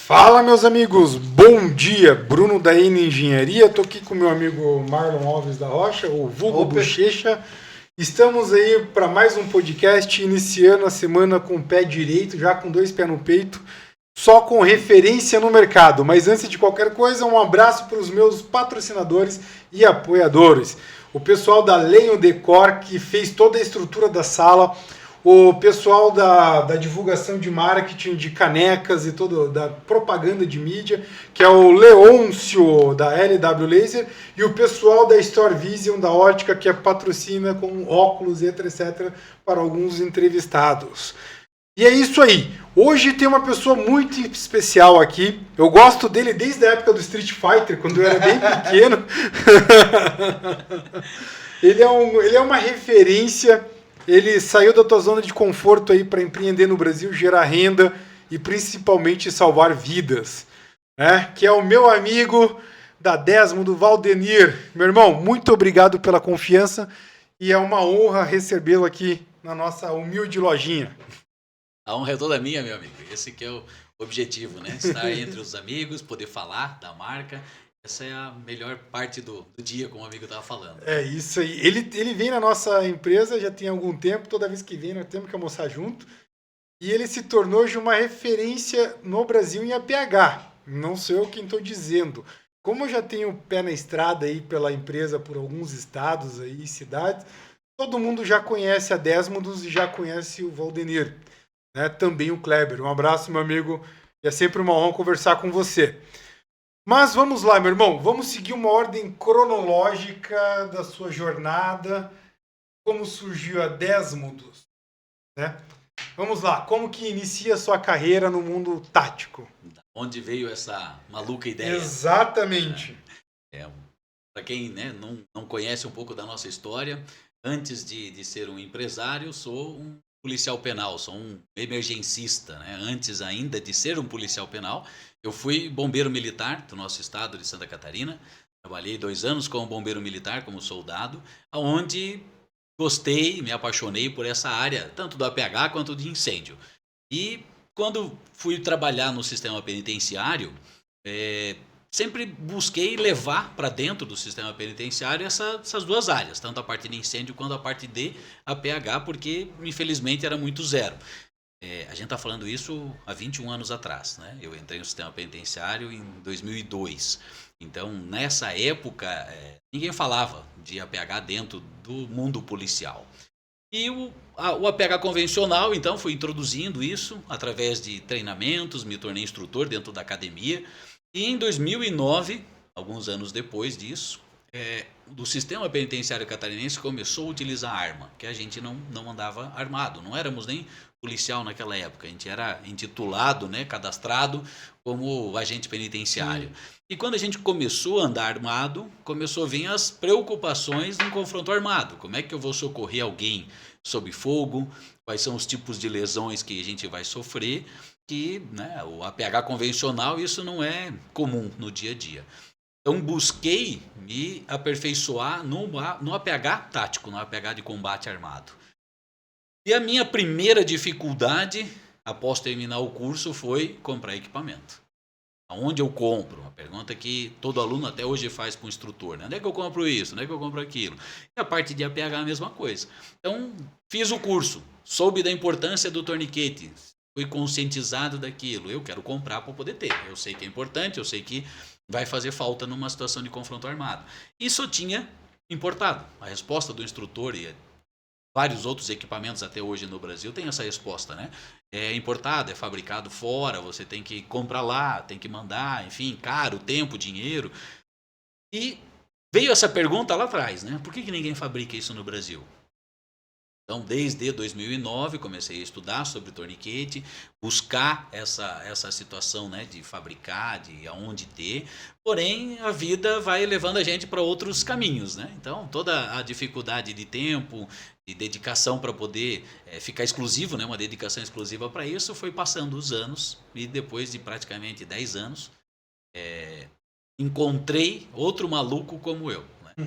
Fala, meus amigos, bom dia, Bruno da N Engenharia, estou aqui com meu amigo Marlon Alves da Rocha, o vulgo Bochecha. Estamos aí para mais um podcast, iniciando a semana com o pé direito, já com 2 pés no peito, só com referência no mercado. Mas antes de qualquer coisa, um abraço para os meus patrocinadores e apoiadores. O pessoal da Lenho Decor, que fez toda a estrutura da sala, o pessoal da divulgação de marketing, de canecas e toda da propaganda de mídia, que é o Leôncio da LW Laser, e o pessoal da Store Vision da ótica, que patrocina com óculos, etc, para alguns entrevistados. E é isso aí. Hoje tem uma pessoa muito especial aqui. Eu gosto dele desde a época do Street Fighter, quando eu era bem pequeno. Ele é uma referência. Ele saiu da tua zona de conforto aí para empreender no Brasil, gerar renda e principalmente salvar vidas, né? Que é o meu amigo da Desmond, Valdenir. Meu irmão, muito obrigado pela confiança e é uma honra recebê-lo aqui na nossa humilde lojinha. A honra é toda minha, meu amigo. Esse que é o objetivo, né? Estar entre os amigos, poder falar da marca. Essa é a melhor parte do dia, como o amigo estava falando. É isso aí. Ele vem na nossa empresa já tem algum tempo. Toda vez que vem, nós temos que almoçar junto. E ele se tornou hoje uma referência no Brasil em APH. Não sou eu quem estou dizendo. Como eu já tenho pé na estrada aí pela empresa por alguns estados aí, cidades, todo mundo já conhece a Desmondos e já conhece o Valdenir. Né? Também o Kleber. Um abraço, meu amigo. É sempre uma honra conversar com você. Mas vamos lá, meu irmão. Vamos seguir uma ordem cronológica da sua jornada. Como surgiu a Desmondos, né? Vamos lá. Como que inicia a sua carreira no mundo tático? Onde veio essa maluca ideia? Exatamente. Para quem, né, não conhece um pouco da nossa história, antes de ser um empresário, sou um policial penal, sou um emergencista, né? Antes ainda de ser um policial penal, eu fui bombeiro militar do nosso estado de Santa Catarina. Trabalhei 2 anos como bombeiro militar, como soldado, onde gostei, me apaixonei por essa área, tanto do APH quanto de incêndio. E quando fui trabalhar no sistema penitenciário, sempre busquei levar para dentro do sistema penitenciário essas 2 áreas, tanto a parte de incêndio quanto a parte de APH, porque infelizmente era muito zero. A gente está falando isso há 21 anos atrás, né? Eu entrei no sistema penitenciário em 2002. Então, nessa época, ninguém falava de APH dentro do mundo policial. E o APH convencional, então, fui introduzindo isso através de treinamentos, me tornei instrutor dentro da academia. E em 2009, alguns anos depois disso, do sistema penitenciário catarinense começou a utilizar arma, que a gente não andava armado, não éramos nem policial naquela época, a gente era intitulado, né, cadastrado como agente penitenciário. E quando a gente começou a andar armado, começou a vir as preocupações no confronto armado. Como é que eu vou socorrer alguém sob fogo? Quais são os tipos de lesões que a gente vai sofrer? Que, né, o APH convencional, isso não é comum no dia a dia. Então, busquei me aperfeiçoar no APH tático, no APH de combate armado. E a minha primeira dificuldade, após terminar o curso, foi comprar equipamento. Aonde eu compro? Uma pergunta que todo aluno até hoje faz para o instrutor, né? Onde é que eu compro isso? Onde é que eu compro aquilo? E a parte de APH é a mesma coisa. Então, fiz o curso, soube da importância do torniquete, fui conscientizado daquilo. Eu quero comprar para poder ter. Eu sei que é importante, eu sei que vai fazer falta numa situação de confronto armado. Isso eu tinha importado. A resposta do instrutor e vários outros equipamentos até hoje no Brasil tem essa resposta, né? É importado, é fabricado fora, você tem que comprar lá, tem que mandar, enfim, caro, tempo, dinheiro. E veio essa pergunta lá atrás, né? Por que ninguém fabrica isso no Brasil? Então, desde 2009, comecei a estudar sobre torniquete, buscar essa situação, né, de fabricar, de aonde ter. Porém, a vida vai levando a gente para outros caminhos, né? Então, toda a dificuldade de tempo, de dedicação para poder ficar exclusivo, né, uma dedicação exclusiva para isso, foi passando os anos. E depois de praticamente 10 anos, encontrei outro maluco como eu.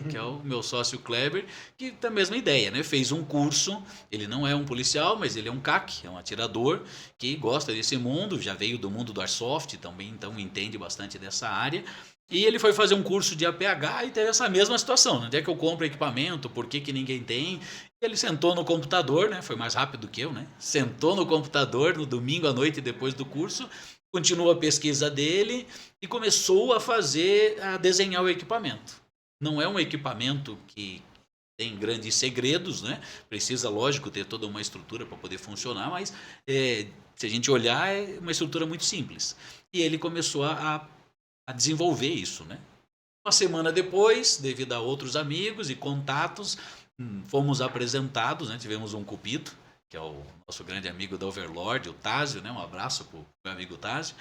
que é o meu sócio Kleber, que tem a mesma ideia, né? Fez um curso, ele não é um policial, mas ele é um CAC, é um atirador, que gosta desse mundo, já veio do mundo do Airsoft também, então entende bastante dessa área. E ele foi fazer um curso de APH e teve essa mesma situação. Onde é que eu compro equipamento? Por que ninguém tem? Ele sentou no computador, né? Foi mais rápido que eu, né? Sentou no computador no domingo à noite depois do curso, continuou a pesquisa dele e começou a desenhar o equipamento. Não é um equipamento que tem grandes segredos, né? Precisa, lógico, ter toda uma estrutura para poder funcionar, mas se a gente olhar, é uma estrutura muito simples. E ele começou a desenvolver isso, né? Uma semana depois, devido a outros amigos e contatos, fomos apresentados, né? Tivemos um cupido, que é o nosso grande amigo da Overlord, o Tásio, né? Um abraço para o meu amigo Tásio.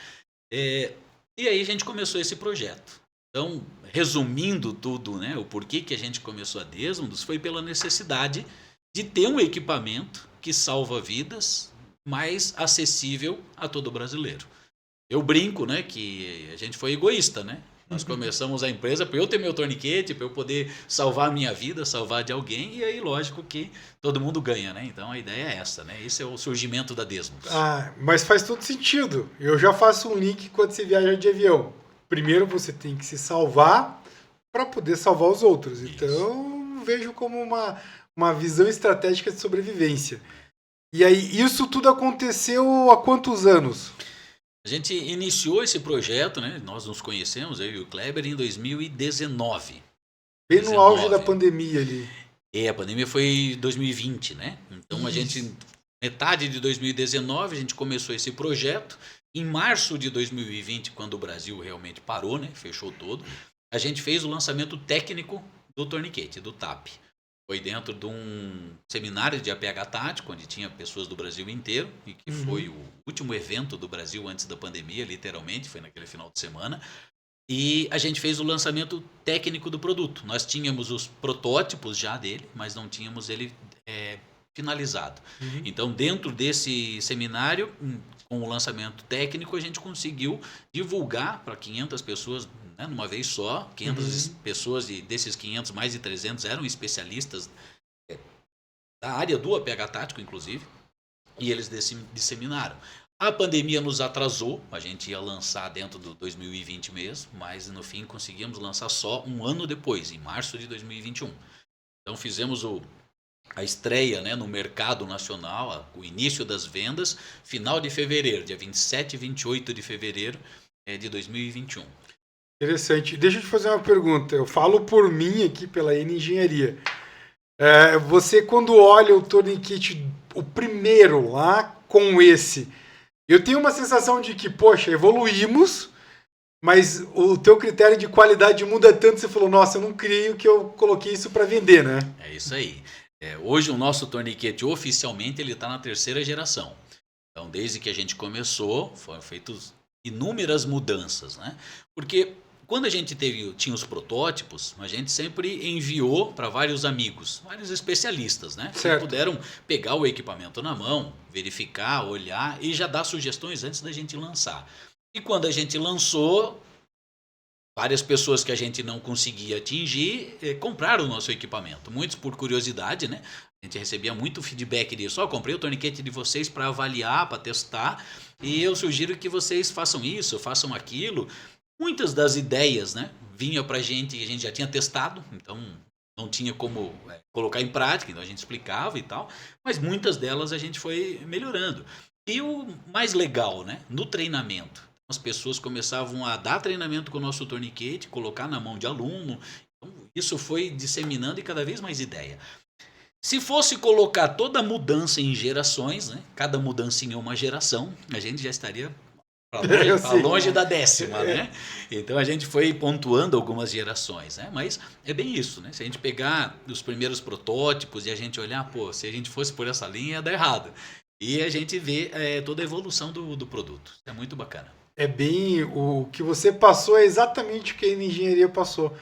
E aí a gente começou esse projeto. Então, resumindo tudo, né? O porquê que a gente começou a Desmos foi pela necessidade de ter um equipamento que salva vidas, mais acessível a todo brasileiro. Eu brinco, né, que a gente foi egoísta, né? Nós começamos a empresa para eu ter meu torniquete, para eu poder salvar a minha vida, salvar de alguém, e aí, lógico que todo mundo ganha, né? Então a ideia é essa, né? Esse é o surgimento da Desmos. Ah, mas faz todo sentido. Eu já faço um link quando você viaja de avião. Primeiro você tem que se salvar para poder salvar os outros. Isso. Então, vejo como uma visão estratégica de sobrevivência. E aí, isso tudo aconteceu há quantos anos? A gente iniciou esse projeto, né? Nós nos conhecemos, eu e o Kleber, em 2019. Bem no auge da pandemia ali. A pandemia foi 2020, né? Então a gente, metade de 2019, a gente começou esse projeto. Em março de 2020, quando o Brasil realmente parou, né? Fechou todo, a gente fez o lançamento técnico do torniquete, do TAP. Foi dentro de um seminário de APH tático, onde tinha pessoas do Brasil inteiro, e que foi o último evento do Brasil antes da pandemia, literalmente, foi naquele final de semana. E a gente fez o lançamento técnico do produto. Nós tínhamos os protótipos já dele, mas não tínhamos ele finalizado. Então, dentro desse seminário, com o lançamento técnico, a gente conseguiu divulgar para 500 pessoas, né, numa vez só. 500 pessoas, e desses 500, mais de 300 eram especialistas da área do APH tático, inclusive, e eles disseminaram. A pandemia nos atrasou, a gente ia lançar dentro do 2020 mesmo, mas no fim conseguimos lançar só um ano depois, em março de 2021. Então fizemos a estreia, né, no mercado nacional, o início das vendas, final de fevereiro, dia 27 e 28 de fevereiro de 2021. Interessante. Deixa eu te fazer uma pergunta. Eu falo por mim aqui, pela N Engenharia. Você, quando olha o torniquete, o primeiro lá com esse, eu tenho uma sensação de que, poxa, evoluímos, mas o teu critério de qualidade muda tanto, você falou, nossa, eu não creio que eu coloquei isso para vender, né? É isso aí. Hoje o nosso torniquete oficialmente ele está na 3ª geração. Então, desde que a gente começou, foram feitas inúmeras mudanças, né? Porque quando a gente tinha os protótipos, a gente sempre enviou para vários amigos, vários especialistas, né? Que puderam pegar o equipamento na mão, verificar, olhar e já dar sugestões antes da gente lançar. E quando a gente lançou, várias pessoas que a gente não conseguia atingir compraram o nosso equipamento. Muitos por curiosidade, né? A gente recebia muito feedback disso. Comprei o torniquete de vocês para avaliar, para testar, e eu sugiro que vocês façam isso, façam aquilo. Muitas das ideias, né, vinham para a gente já tinha testado, então não tinha como colocar em prática, então a gente explicava e tal, mas muitas delas a gente foi melhorando. E o mais legal, né, no treinamento, as pessoas começavam a dar treinamento com o nosso torniquete, colocar na mão de aluno, então isso foi disseminando e cada vez mais ideia. Se fosse colocar toda a mudança em gerações, né, cada mudancinha é uma geração, a gente já estaria para longe da 10ª, né? Então a gente foi pontuando algumas gerações, né? Mas é bem isso, né? Se a gente pegar os primeiros protótipos e a gente olhar, se a gente fosse por essa linha ia dar errado. E a gente vê toda a evolução do produto. É muito bacana. É bem, o que você passou é exatamente o que a engenharia passou.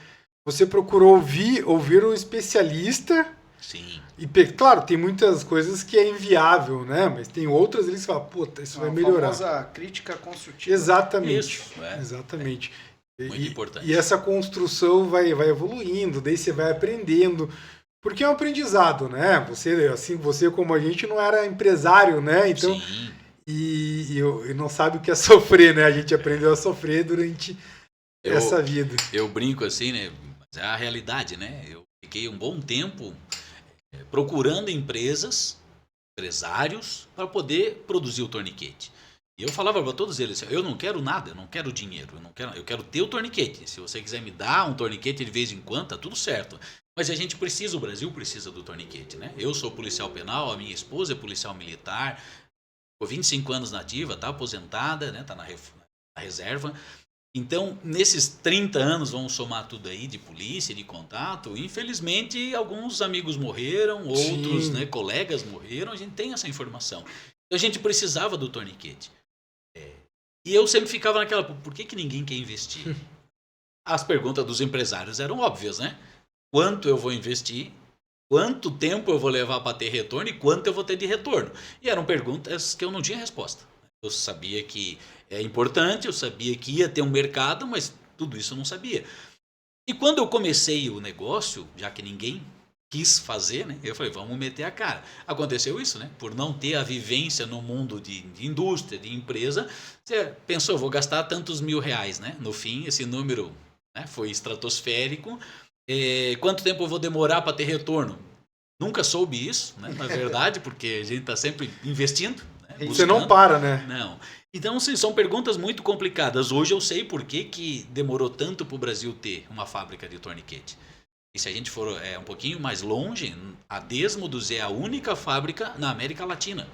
Você procurou ouvir um especialista. Sim. E, claro, tem muitas coisas que é inviável, né? Mas tem outras ali que você fala, puta, isso vai melhorar. A famosa crítica construtiva. Exatamente. Isso, Exatamente. Muito importante. E essa construção vai evoluindo, daí você vai aprendendo. Porque é um aprendizado, né? Você como a gente não era empresário, né? Então, Sim. e não sabe o que é sofrer, né? A gente aprendeu a sofrer durante essa vida. Eu brinco assim, né? Mas é a realidade, né? Eu fiquei um bom tempo procurando empresários, para poder produzir o torniquete. E eu falava para todos eles, eu não quero nada, eu não quero dinheiro, eu quero ter o torniquete. Se você quiser me dar um torniquete de vez em quando, tá tudo certo. Mas a gente precisa, o Brasil precisa do torniquete, né? Eu sou policial penal, a minha esposa é policial militar, ficou 25 anos na ativa, tá aposentada, né? Tá na reserva. Então, nesses 30 anos, vamos somar tudo aí de polícia, de contato, infelizmente alguns amigos morreram, outros, né, colegas morreram, a gente tem essa informação. Então, a gente precisava do torniquete. E eu sempre ficava naquela, por que ninguém quer investir? As perguntas dos empresários eram óbvias, né? Quanto eu vou investir? Quanto tempo eu vou levar para ter retorno e quanto eu vou ter de retorno? E eram perguntas que eu não tinha resposta. Eu sabia que é importante, eu sabia que ia ter um mercado, mas tudo isso eu não sabia. E quando eu comecei o negócio, já que ninguém quis fazer, né? Eu falei, vamos meter a cara. Aconteceu isso, né? Por não ter a vivência no mundo de indústria, de empresa, você pensou, eu vou gastar tantos R$1.000, né? No fim, esse número, né, foi estratosférico. Quanto tempo eu vou demorar para ter retorno? Nunca soube isso, né? Na verdade, porque a gente está sempre investindo. Né? Você não para, né? Não. Então, sim, são perguntas muito complicadas. Hoje eu sei por que demorou tanto para o Brasil ter uma fábrica de torniquete. E se a gente for um pouquinho mais longe, a Desmodus é a única fábrica na América Latina.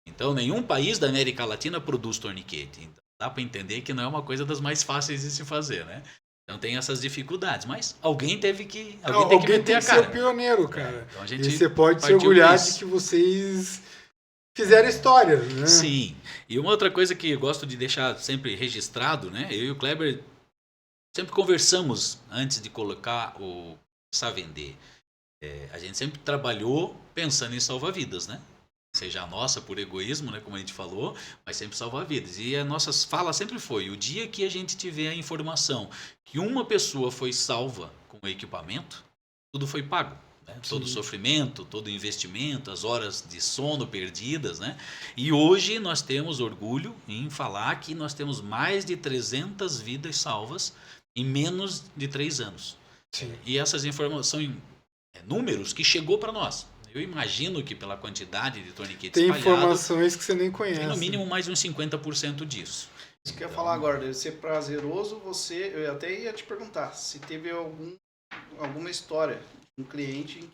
Então, nenhum país da América Latina produz torniquete. Então, dá para entender que não é uma coisa das mais fáceis de se fazer, né? Então tem essas dificuldades, mas alguém tem que meter a cara. Ser o pioneiro, cara. Então, e você pode se orgulhar de que vocês fizeram história, né? Sim. E uma outra coisa que eu gosto de deixar sempre registrado, né? Eu e o Kleber sempre conversamos antes de colocar o vender. A gente sempre trabalhou pensando em salvar vidas, né? Seja a nossa por egoísmo, né, como a gente falou, mas sempre salvar vidas. E a nossa fala sempre foi, o dia que a gente tiver a informação que uma pessoa foi salva com o equipamento, tudo foi pago. Né? Todo o sofrimento, todo o investimento, as horas de sono perdidas. Né? E hoje nós temos orgulho em falar que nós temos mais de 300 vidas salvas em menos de 3 anos. Sim. E essas informações são números que chegou para nós. Eu imagino que pela quantidade de torniquetes tem informações que você nem conhece. Tem no mínimo mais uns 50% disso. Isso que eu ia falar agora, deve ser prazeroso eu até ia te perguntar se teve alguma história, um cliente em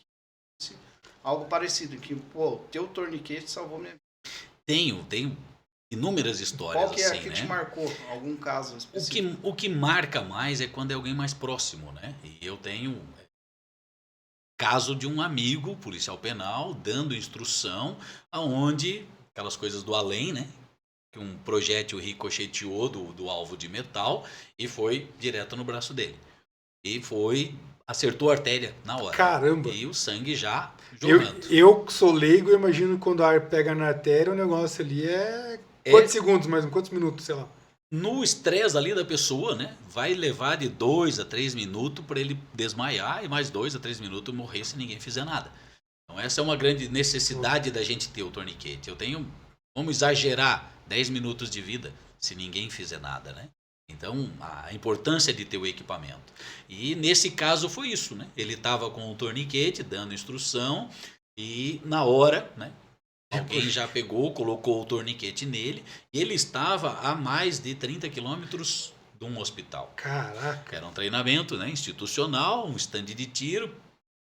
que algo parecido, que, pô, teu torniquete salvou minha vida. Tenho inúmeras histórias. Qual que é assim, que né? te marcou? Algum caso específico? O que marca mais é quando é alguém mais próximo, né? E eu tenho caso de um amigo policial penal dando instrução aonde aquelas coisas do além, né? Que um projétil ricocheteou do alvo de metal e foi direto no braço dele. E acertou a artéria na hora. Caramba! E o sangue já jorrando. Eu que sou leigo, eu imagino que quando a ar pega na artéria, o negócio ali quantos segundos, mais quantos minutos, sei lá. No estresse ali da pessoa, né, vai levar de 2 a 3 minutos para ele desmaiar e mais 2 a 3 minutos morrer se ninguém fizer nada. Então essa é uma grande necessidade da gente ter o torniquete. Vamos exagerar, 10 minutos de vida se ninguém fizer nada, né? Então a importância de ter o equipamento. E nesse caso foi isso, né? Ele estava com o torniquete dando instrução e na hora, né? Alguém já pegou, colocou o torniquete nele e ele estava a mais de 30 quilômetros de um hospital. Caraca! Era um treinamento, né, institucional, um stand de tiro,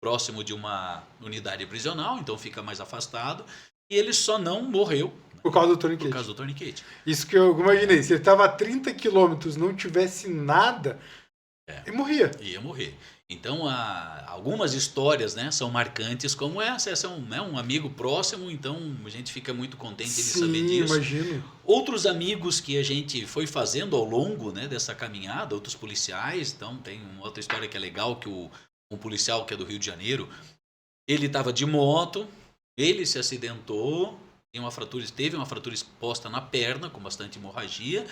próximo de uma unidade prisional, então fica mais afastado. E ele só não morreu, né, por causa do torniquete. Por causa do torniquete. Isso que eu imaginei. Se ele estava a 30 quilômetros não tivesse nada, ele morria. Ia morrer. Então, algumas histórias, né, são marcantes como essa. Essa é um amigo próximo, então a gente fica muito contente de saber disso. Imagino. Outros amigos que a gente foi fazendo ao longo, né, dessa caminhada, outros policiais. Então, tem uma outra história que é legal, que um policial que é do Rio de Janeiro, ele estava de moto, ele se acidentou, teve uma fratura exposta na perna, com bastante hemorragia,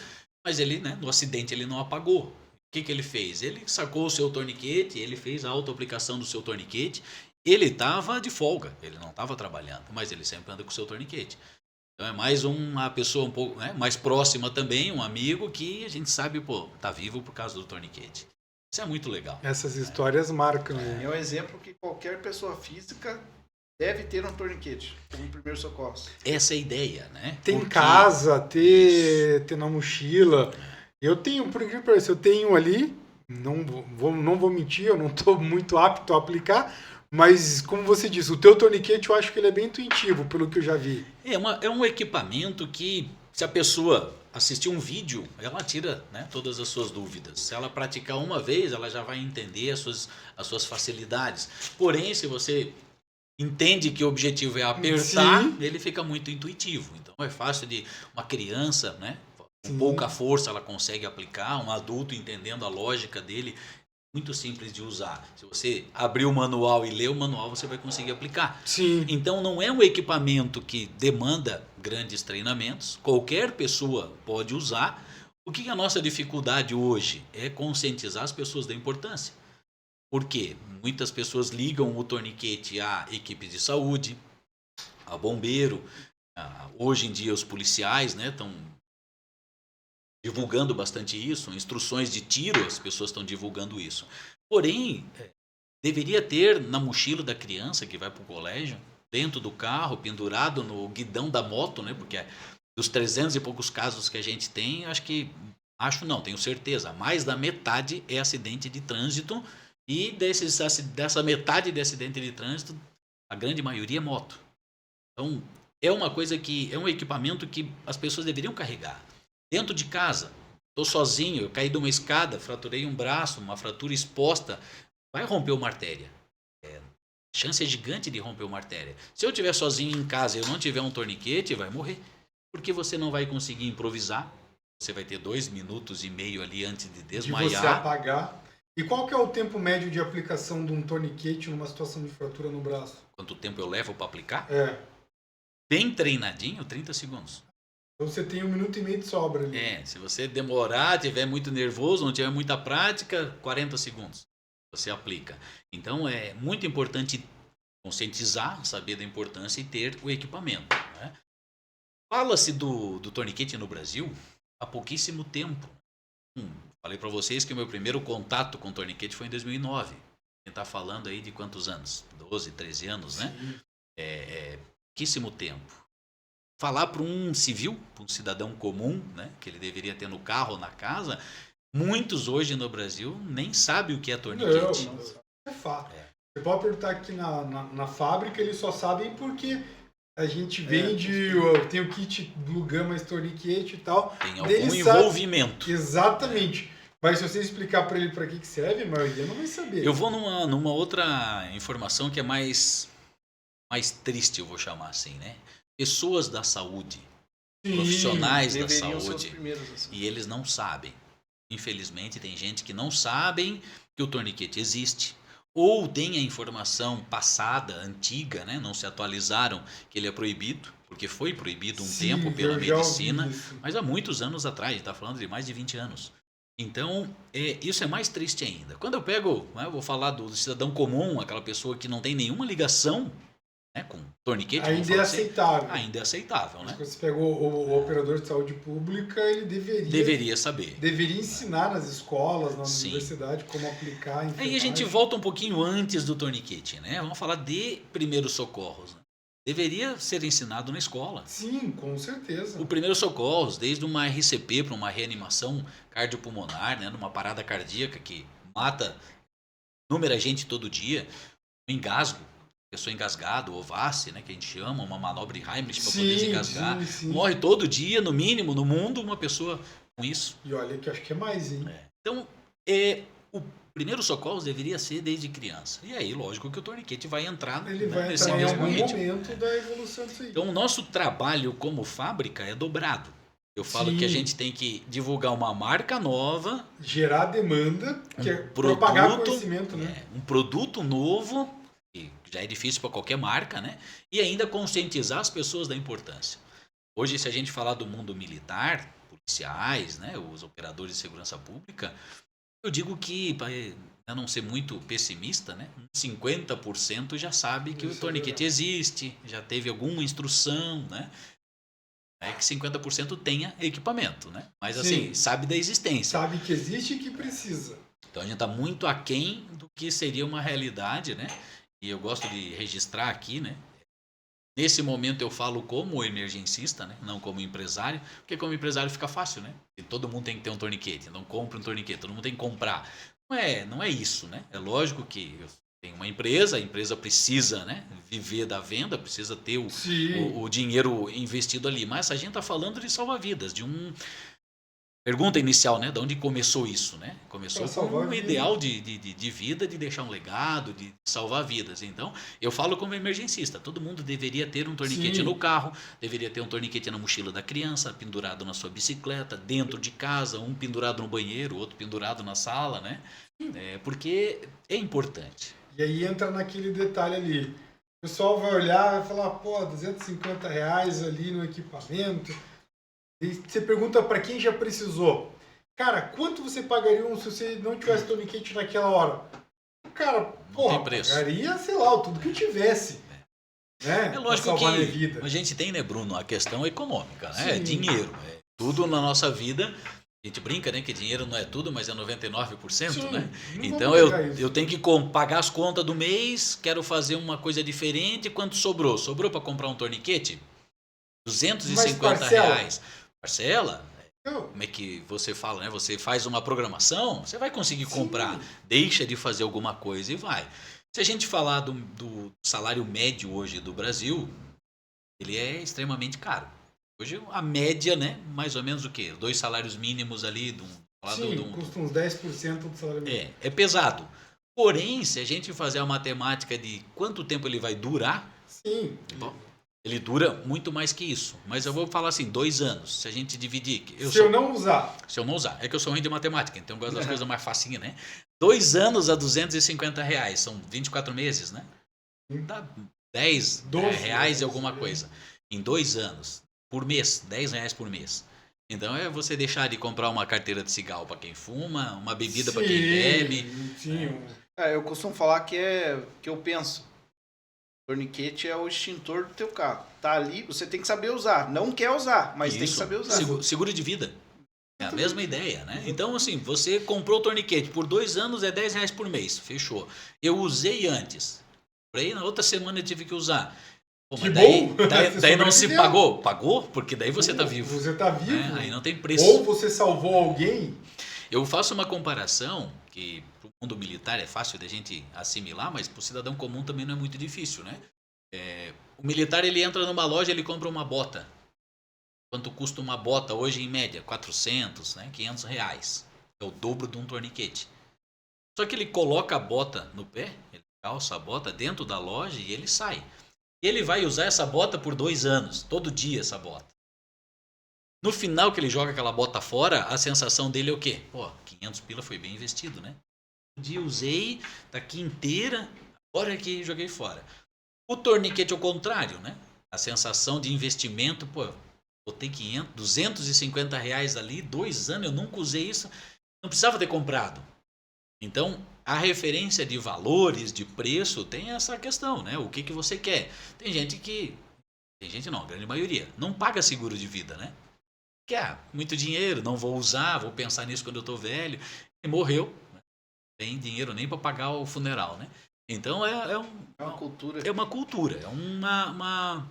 mas ele, né, no acidente ele não apagou. que ele fez? Ele sacou o seu torniquete, ele fez a autoaplicação do seu torniquete, ele estava de folga, ele não estava trabalhando, mas ele sempre anda com o seu torniquete. Então é mais uma pessoa um pouco, né, mais próxima também, um amigo que a gente sabe, pô, tá vivo por causa do torniquete. Isso é muito legal. Essas histórias marcam. É um exemplo que qualquer pessoa física deve ter um torniquete, como primeiro socorro. Essa é a ideia, né? Ter em Porque- casa, ter na mochila. Eu tenho, por incrível que pareça, eu tenho ali, não vou mentir, eu não estou muito apto a aplicar, mas como você disse, o teu torniquete eu acho que ele é bem intuitivo, pelo que eu já vi. É um equipamento que, se a pessoa assistir um vídeo, ela tira, né, todas as suas dúvidas. Se ela praticar uma vez, ela já vai entender as suas facilidades. Porém, se você entende que o objetivo é apertar, Sim. ele fica muito intuitivo. Então é fácil de uma criança, né, com Sim. pouca força ela consegue aplicar, um adulto entendendo a lógica dele, muito simples de usar. Se você abrir o manual e ler o manual, você vai conseguir aplicar. Sim. Então não é um equipamento que demanda grandes treinamentos, qualquer pessoa pode usar. O que é a nossa dificuldade hoje é conscientizar as pessoas da importância. Por quê? Muitas pessoas ligam o torniquete à equipe de saúde, a bombeiro. Hoje em dia os policiais, né, estão divulgando bastante isso, instruções de tiro, as pessoas estão divulgando isso. Porém, deveria ter na mochila da criança que vai para o colégio, dentro do carro, pendurado no guidão da moto, né? Porque dos 300 e poucos casos que a gente tem, tenho certeza, mais da metade é acidente de trânsito e dessa metade de acidente de trânsito, a grande maioria é moto. Então, é uma coisa que, é um equipamento que as pessoas deveriam carregar. Dentro de casa, estou sozinho, eu caí de uma escada, fraturei um braço, uma fratura exposta, vai romper uma artéria. A chance é gigante de romper uma artéria. Se eu estiver sozinho em casa e eu não tiver um torniquete, vai morrer. Porque você não vai conseguir improvisar. Você vai ter 2,5 minutos ali antes de desmaiar. De você apagar. E qual que é o tempo médio de aplicação de um torniquete numa situação de fratura no braço? Quanto tempo eu levo para aplicar? Bem treinadinho, 30 segundos. Então você tem 1,5 minutos de sobra ali. Se você demorar, tiver muito nervoso, não tiver muita prática, 40 segundos. Você aplica. Então é muito importante conscientizar, saber da importância e ter o equipamento. Né? Fala-se do torniquete no Brasil há pouquíssimo tempo. Falei para vocês que o meu primeiro contato com o torniquete foi em 2009. Quem está falando aí de quantos anos? 12, 13 anos, né? Pouquíssimo tempo. Falar para um civil, para um cidadão comum, né, que ele deveria ter no carro ou na casa, muitos hoje no Brasil nem sabem o que é torniquete. Não é fato. Você pode perguntar aqui na fábrica, eles só sabem porque a gente vende, tem o kit Blue Gamma, torniquete e tal. Tem algum envolvimento. Exatamente. Mas se você explicar para ele para que serve, a maioria não vai saber. Eu vou numa outra informação que é mais triste, eu vou chamar assim, né? Pessoas da saúde, profissionais da saúde, e eles não sabem. Infelizmente, tem gente que não sabem que o torniquete existe, ou tem a informação passada, antiga, né? Não se atualizaram, que ele é proibido, porque foi proibido um tempo pela medicina, mas há muitos anos atrás, está falando de mais de 20 anos. Então, isso é mais triste ainda. Quando eu pego, né, eu vou falar do cidadão comum, aquela pessoa que não tem nenhuma ligação, né, com torniquete. Ainda é aceitável. Ainda é aceitável, né? Quando você pegou o operador de saúde pública, ele deveria saber. Deveria ensinar nas escolas, na universidade, como aplicar. Aí a gente volta um pouquinho antes do torniquete, né? Vamos falar de primeiros socorros. Né? Deveria ser ensinado na escola. Sim, com certeza. O primeiro socorros, desde uma RCP para uma reanimação cardiopulmonar, né, numa parada cardíaca que mata inúmera gente todo dia, um engasgo, pessoa engasgada, ovace, né, que a gente chama, uma manobra de Heimlich para poder engasgar. Sim. Morre todo dia, no mínimo, no mundo, uma pessoa com isso. E olha que acho que é mais, hein? Então, o primeiro socorros deveria ser desde criança. E aí, lógico que o torniquete vai entrar nesse mesmo momento da evolução disso aí. Então, o nosso trabalho como fábrica é dobrado. Eu falo que a gente tem que divulgar uma marca nova, gerar demanda, que é propagar conhecimento, né? Um produto novo, que já é difícil para qualquer marca, né? E ainda conscientizar as pessoas da importância. Hoje, se a gente falar do mundo militar, policiais, né, os operadores de segurança pública, Eu digo que, para não ser muito pessimista, né? 50% já sabe que o torniquete existe, já teve alguma instrução, né? É que 50% tenha equipamento, né? Mas assim, sabe da existência. Sabe que existe e que precisa. Então a gente está muito aquém do que seria uma realidade, né? E eu gosto de registrar aqui, né? Nesse momento eu falo como emergencista, né? Não como empresário, porque como empresário fica fácil, né? E todo mundo tem que ter um torniquete, não compra um torniquete, todo mundo tem que comprar. Não é isso, né? É lógico que eu tenho uma empresa, a empresa precisa, né, viver da venda, precisa ter o dinheiro investido ali. Mas a gente está falando de salva-vidas, de um... Pergunta inicial, né? De onde começou isso, né? Começou com um ideal de vida, de deixar um legado, de salvar vidas. Então, eu falo como emergencista. Todo mundo deveria ter um torniquete no carro, deveria ter um torniquete na mochila da criança, pendurado na sua bicicleta, dentro de casa, um pendurado no banheiro, outro pendurado na sala, né? Porque é importante. E aí entra naquele detalhe ali. O pessoal vai olhar e vai falar, pô, R$250 ali no equipamento. E você pergunta para quem já precisou. Cara, quanto você pagaria se você não tivesse torniquete naquela hora? Cara, porra, pagaria, sei lá, tudo que eu tivesse. Né? É lógico que a gente tem, né, Bruno, a questão econômica, né? É dinheiro. Tudo na nossa vida. A gente brinca, né, que dinheiro não é tudo, mas é 99%, né? Então eu tenho que pagar as contas do mês, quero fazer uma coisa diferente. Quanto sobrou? Sobrou para comprar um torniquete? R$250. Parcela? Como é que você fala, né? Você faz uma programação, você vai conseguir comprar. Deixa de fazer alguma coisa e vai. Se a gente falar do salário médio hoje do Brasil, ele é extremamente caro. Hoje a média, né? Mais ou menos o quê? 2 salários mínimos ali. Custa uns 10% do salário mínimo. É pesado. Porém, se a gente fazer a matemática de quanto tempo ele vai durar... Bom, ele dura muito mais que isso. Mas eu vou falar assim, 2 anos. Se a gente dividir... Se eu não usar. É que eu sou ruim de matemática, então eu gosto das coisas mais facinhas, né? 2 anos a R$250. São 24 meses, né? Dá 10 reais e alguma coisa. Em 2 anos. Por mês. R$10 por mês. Então é você deixar de comprar uma carteira de cigarro para quem fuma, uma bebida para quem bebe. Eu costumo falar que eu penso. Torniquete é o extintor do teu carro. Tá ali, você tem que saber usar. Não quer usar, mas tem que saber usar. Seguro de vida. É a mesma ideia, né? Então, assim, você comprou o torniquete por 2 anos, é R$10 por mês. Fechou. Eu usei antes. Aí na outra semana eu tive que usar. Pô, mas daí não se pagou? Pagou? Porque daí você tá vivo. Você tá vivo. Aí não tem preço. Ou você salvou alguém. Eu faço uma comparação que para o mundo militar é fácil da gente assimilar, mas para o cidadão comum também não é muito difícil, né? O militar, ele entra numa loja, ele compra uma bota. Quanto custa uma bota hoje, em média? 400, né? R$500. É o dobro de um torniquete. Só que ele coloca a bota no pé, ele calça a bota dentro da loja e ele sai. E ele vai usar essa bota por 2 anos, todo dia essa bota. No final que ele joga aquela bota fora, a sensação dele é o quê? Pô, 500 pila foi bem investido, né? Um dia usei, tá aqui inteira, agora que joguei fora. O torniquete é o contrário, né? A sensação de investimento, pô, botei 500, R$250 ali, 2 anos, eu nunca usei isso, não precisava ter comprado. Então, a referência de valores, de preço, tem essa questão, né? O que você quer? Tem gente não, a grande maioria, não paga seguro de vida, né? Quer muito dinheiro, não vou usar, vou pensar nisso quando eu tô velho. E morreu, né? Tem dinheiro nem para pagar o funeral, né? Então é uma cultura. É uma cultura, é uma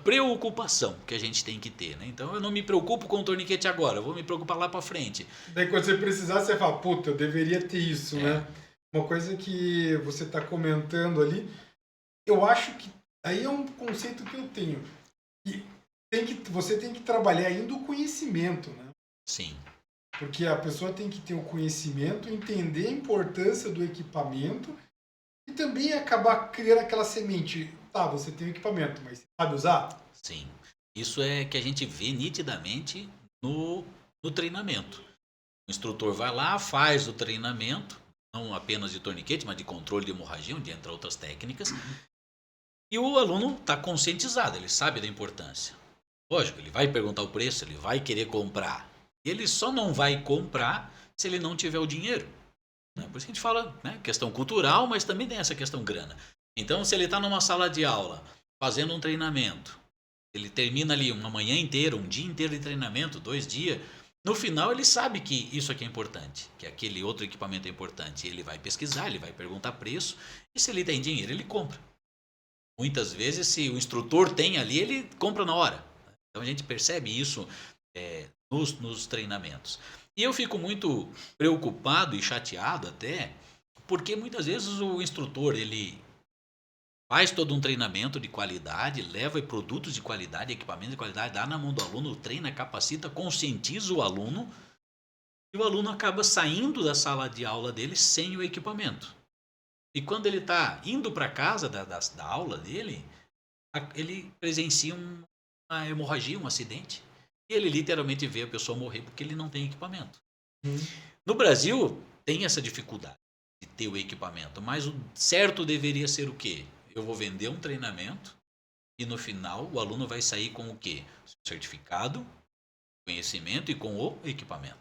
preocupação que a gente tem que ter, né? Então eu não me preocupo com o torniquete agora, eu vou me preocupar lá para frente. Daí quando você precisar, você fala, puta, eu deveria ter isso, né? Uma coisa que você está comentando ali, eu acho que aí é um conceito que eu tenho. E você tem que trabalhar ainda o conhecimento, né? Sim. Porque a pessoa tem que ter o conhecimento, entender a importância do equipamento e também acabar criando aquela semente. Tá, você tem o equipamento, mas você sabe usar? Sim. Isso é que a gente vê nitidamente no treinamento. O instrutor vai lá, faz o treinamento, não apenas de torniquete, mas de controle de hemorragia, onde entra outras técnicas. E o aluno está conscientizado, ele sabe da importância. Lógico, ele vai perguntar o preço, ele vai querer comprar. Ele só não vai comprar se ele não tiver o dinheiro. Né? Por isso que a gente fala, né, questão cultural, mas também tem essa questão grana. Então, se ele está numa sala de aula, fazendo um treinamento, ele termina ali uma manhã inteira, um dia inteiro de treinamento, 2 dias, no final ele sabe que isso aqui é importante, que aquele outro equipamento é importante. Ele vai pesquisar, ele vai perguntar preço, e se ele tem dinheiro, ele compra. Muitas vezes, se o instrutor tem ali, ele compra na hora. Então a gente percebe isso nos treinamentos. E eu fico muito preocupado e chateado até, porque muitas vezes o instrutor, ele faz todo um treinamento de qualidade, leva produtos de qualidade, equipamentos de qualidade, dá na mão do aluno, treina, capacita, conscientiza o aluno, e o aluno acaba saindo da sala de aula dele sem o equipamento. E quando ele está indo para casa da aula dele, ele presencia uma hemorragia, um acidente. E ele literalmente vê a pessoa morrer porque ele não tem equipamento. No Brasil, tem essa dificuldade de ter o equipamento, mas o certo deveria ser o quê? Eu vou vender um treinamento e no final o aluno vai sair com o quê? Certificado, conhecimento e com o equipamento.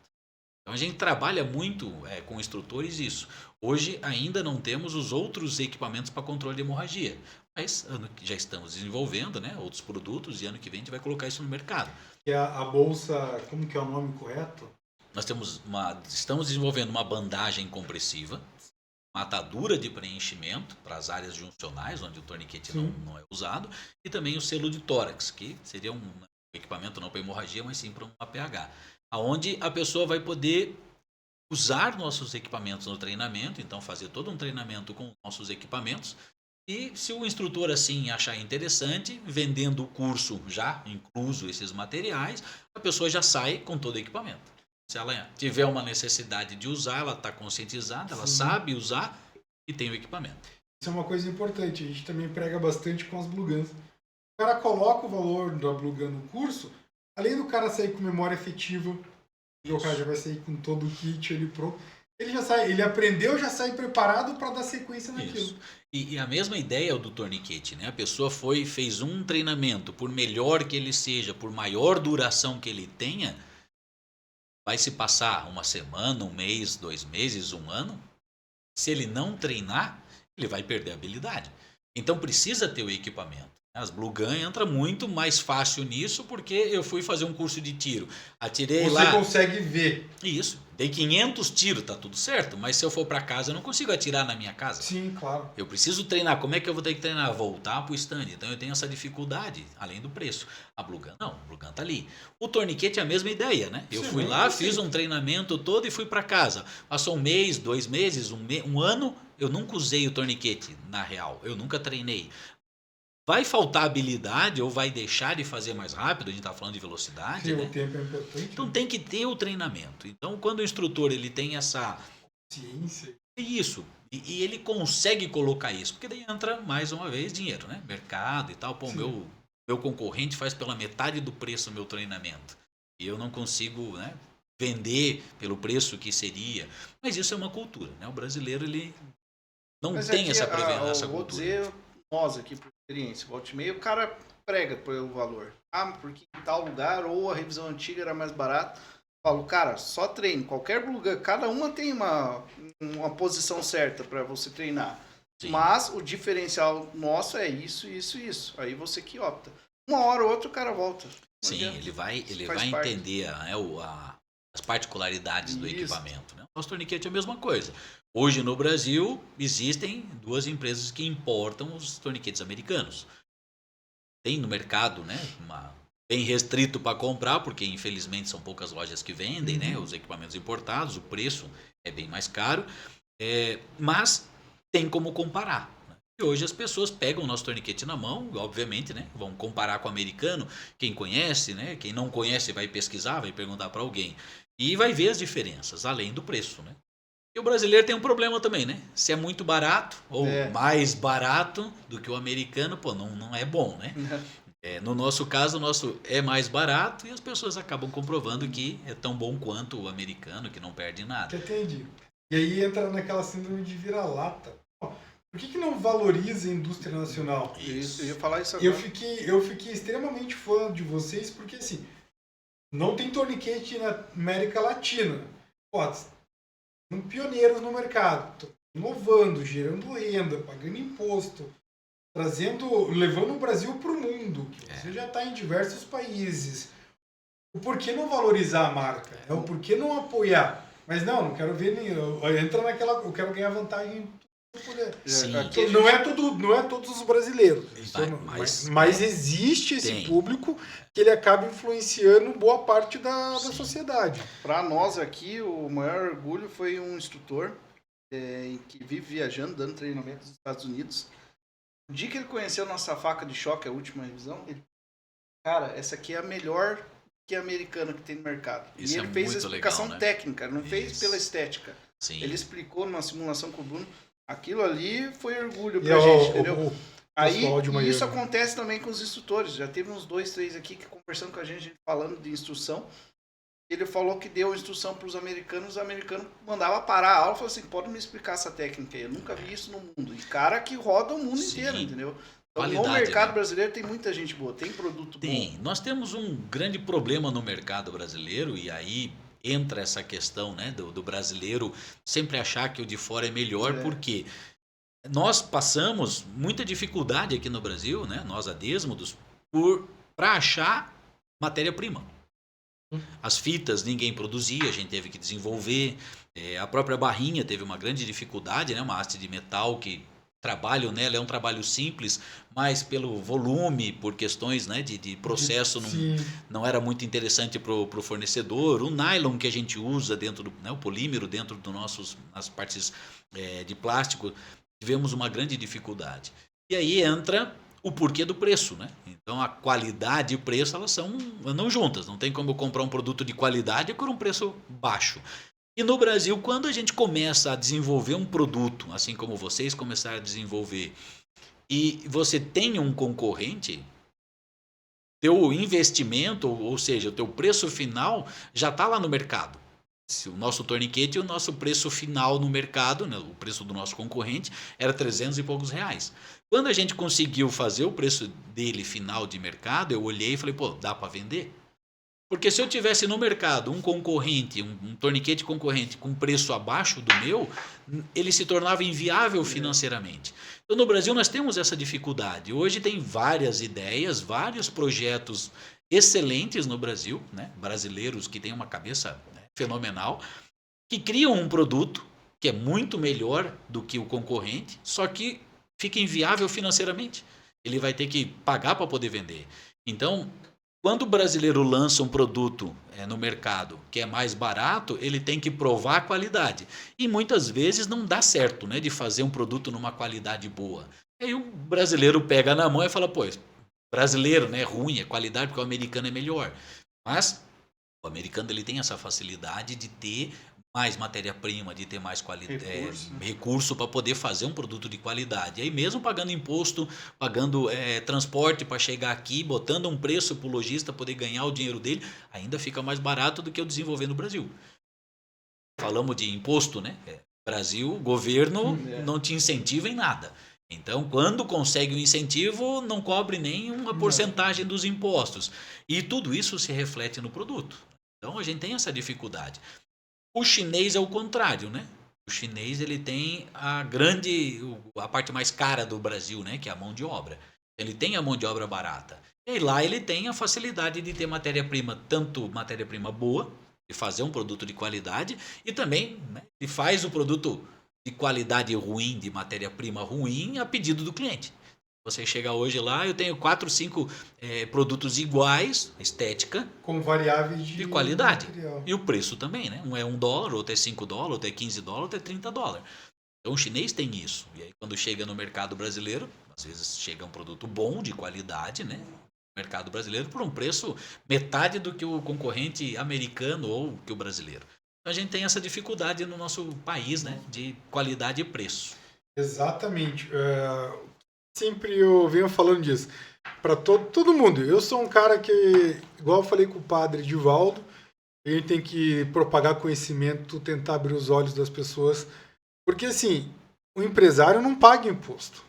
Então a gente trabalha muito com instrutores isso. Hoje ainda não temos os outros equipamentos para controle de hemorragia, mas já estamos desenvolvendo, né, outros produtos e ano que vem a gente vai colocar isso no mercado. Que é a bolsa, como que é o nome correto? Nós estamos desenvolvendo uma bandagem compressiva, uma atadura de preenchimento para as áreas juncionais, onde o torniquete não é usado, e também o selo de tórax, que seria um equipamento não para hemorragia, mas sim para um APH, onde a pessoa vai poder usar nossos equipamentos no treinamento, então fazer todo um treinamento com nossos equipamentos, e se o instrutor assim achar interessante, vendendo o curso já incluso esses materiais, a pessoa já sai com todo o equipamento. Se ela tiver uma necessidade de usar, ela está conscientizada, ela sabe usar e tem o equipamento. Isso é uma coisa importante, a gente também prega bastante com as Blue Guns. O cara coloca o valor da Blue Gun no curso, além do cara sair com memória efetiva, e o cara já vai sair com todo o kit ali pronto, ele já sai, ele aprendeu, já sai preparado para dar sequência naquilo. Isso. E a mesma ideia é do torniquete, né? A pessoa fez um treinamento, por melhor que ele seja, por maior duração que ele tenha, vai se passar uma semana, um mês, 2 meses, 1 ano. Se ele não treinar, ele vai perder a habilidade. Então precisa ter o equipamento. As Blue Gun entra muito mais fácil nisso, porque eu fui fazer um curso de tiro. Atirei lá. Você consegue ver. Isso. Dei 500 tiros, tá tudo certo. Mas se eu for para casa, eu não consigo atirar na minha casa. Sim, claro. Eu preciso treinar. Como é que eu vou ter que treinar? Voltar pro stand. Então eu tenho essa dificuldade, além do preço. A Blue Gun não. A Blue Gun tá ali. O torniquete é a mesma ideia, né? Eu fui lá, fiz um treinamento todo e fui para casa. Passou 1 mês, 2 meses, 1 ano. Eu nunca usei o torniquete, na real. Eu nunca treinei. Vai faltar habilidade ou vai deixar de fazer mais rápido? A gente está falando de velocidade. Sim, né? o tempo é importante. Então tem que ter o treinamento. Então quando o instrutor ele tem essa ciência, isso, e ele consegue colocar isso, porque daí entra mais uma vez dinheiro, né? Mercado e tal. Pô, meu concorrente faz pela metade do preço o meu treinamento e eu não consigo, né, vender pelo preço que seria. Mas isso é uma cultura, né? O brasileiro ele não tem aqui, essa cultura. cultura. Vou dizer nós aqui por experiência, volta e meia, o cara prega pelo valor. Ah, porque em tal lugar ou a revisão antiga era mais barata. Falo, cara, só treine. Qualquer Blue Gun, cada uma tem uma posição certa para você treinar. Sim. Mas o diferencial nosso é isso, isso, isso. Aí você que opta. Uma hora ou outra o cara volta. Sim, ele vai entender as particularidades do equipamento. Né? O nosso torniquete é a mesma coisa. Hoje no Brasil existem 2 empresas que importam os torniquetes americanos. Tem no mercado, né, bem restrito para comprar, porque infelizmente são poucas lojas que vendem, né, os equipamentos importados, o preço é bem mais caro, mas tem como comparar. Né? E hoje as pessoas pegam o nosso torniquete na mão, obviamente, né, vão comparar com o americano, quem conhece, né, quem não conhece vai pesquisar, vai perguntar para alguém, e vai ver as diferenças, além do preço, né. E o brasileiro tem um problema também, né? Se é muito barato ou mais barato do que o americano, pô, não é bom, né? No nosso caso, o nosso é mais barato e as pessoas acabam comprovando que é tão bom quanto o americano, que não perde nada. Entendi. E aí entra naquela síndrome de vira-lata. Por que não valoriza a indústria nacional? Isso, eu ia falar isso agora. Eu fiquei extremamente fã de vocês, porque assim, não tem torniquete na América Latina. Pô, pioneiros no mercado, inovando, gerando renda, pagando imposto, levando o Brasil para o mundo, que você já está em diversos países. O porquê não valorizar a marca? O porquê não apoiar? Mas não quero ver entra naquela, eu quero ganhar vantagem. Sim. Não é todos os brasileiros. Mas existe esse público que ele acaba influenciando boa parte da sociedade. Para nós aqui, o maior orgulho foi um instrutor que vive viajando, dando treinamento nos Estados Unidos. O dia que ele conheceu a nossa faca de choque, a última revisão, ele, cara, essa aqui é a melhor que a americana que tem no mercado. Isso e ele fez a explicação legal, né? técnica, não fez pela estética. Sim. Ele explicou numa simulação com o Bruno. Aquilo ali foi orgulho pra gente, entendeu? Aí, e isso acontece também com os instrutores. Já teve uns 2, 3 aqui que conversando com a gente falando de instrução. Ele falou que deu instrução para os americanos mandava parar a aula e falou assim, pode me explicar essa técnica aí? Eu nunca vi isso no mundo. E cara que roda o mundo inteiro, entendeu? Então, no mercado brasileiro tem muita gente boa, tem produto bom. Nós temos um grande problema no mercado brasileiro e aí entra essa questão, né, do brasileiro sempre achar que o de fora é melhor, porque nós passamos muita dificuldade aqui no Brasil, né, nós adesmodos, para achar matéria-prima. As fitas ninguém produzia, a gente teve que desenvolver. A própria barrinha teve uma grande dificuldade, né? Uma haste de metal que trabalho nela é um trabalho simples, mas pelo volume, por questões, né, de processo, não era muito interessante para o fornecedor. O nylon que a gente usa dentro do, né, o polímero dentro dos nas partes de plástico, tivemos uma grande dificuldade. E aí entra o porquê do preço, né? Então a qualidade e o preço elas andam juntas. Não tem como eu comprar um produto de qualidade por um preço baixo. E no Brasil, quando a gente começa a desenvolver um produto, assim como vocês começaram a desenvolver, e você tem um concorrente, teu investimento, ou seja, o teu preço final já está lá no mercado. O nosso torniquete e o nosso preço final no mercado, né, o preço do nosso concorrente, era 300 e poucos reais. Quando a gente conseguiu fazer o preço dele final de mercado, eu olhei e falei, pô, dá para vender? Porque se eu tivesse no mercado um concorrente, um torniquete concorrente com preço abaixo do meu, ele se tornava inviável financeiramente. Então no Brasil nós temos essa dificuldade. Hoje tem várias ideias, vários projetos excelentes no Brasil, né? Brasileiros que têm uma cabeça fenomenal, que criam um produto que é muito melhor do que o concorrente, só que fica inviável financeiramente. Ele vai ter que pagar para poder vender. Então, quando o brasileiro lança um produto no mercado que é mais barato, ele tem que provar a qualidade. E muitas vezes não dá certo, né, de fazer um produto numa qualidade boa. Aí o brasileiro pega na mão e fala, pô, brasileiro, né, é ruim, é qualidade porque o americano é melhor. Mas o americano ele tem essa facilidade de ter mais matéria-prima, de ter mais recurso para poder fazer um produto de qualidade. E aí mesmo pagando imposto, pagando transporte para chegar aqui, botando um preço para o lojista poder ganhar o dinheiro dele, ainda fica mais barato do que eu desenvolver no Brasil. Falamos de imposto, né? Brasil, o governo não te incentiva em nada. Então, quando consegue um incentivo, não cobre nem uma porcentagem dos impostos. E tudo isso se reflete no produto. Então, a gente tem essa dificuldade. O chinês é o contrário, né? O chinês ele tem a parte mais cara do Brasil, né? Que é a mão de obra. Ele tem a mão de obra barata. E lá ele tem a facilidade de ter matéria-prima, tanto matéria-prima boa, de fazer um produto de qualidade, e também, né, ele faz o produto de qualidade ruim, de matéria-prima ruim, a pedido do cliente. Você chega hoje lá, eu tenho 4, 5 produtos iguais, estética, com variáveis de qualidade. Material. E o preço também, né? Um é $1, outro é $5, outro é $15, outro é $30. Então o chinês tem isso. E aí quando chega no mercado brasileiro, às vezes chega um produto bom, de qualidade, né? No mercado brasileiro, por um preço metade do que o concorrente americano ou que o brasileiro. Então a gente tem essa dificuldade no nosso país, né? De qualidade e preço. Exatamente. Sempre eu venho falando disso. Para todo mundo. Eu sou um cara que, igual eu falei com o padre Divaldo, a gente tem que propagar conhecimento, tentar abrir os olhos das pessoas. Porque, assim, o empresário não paga imposto.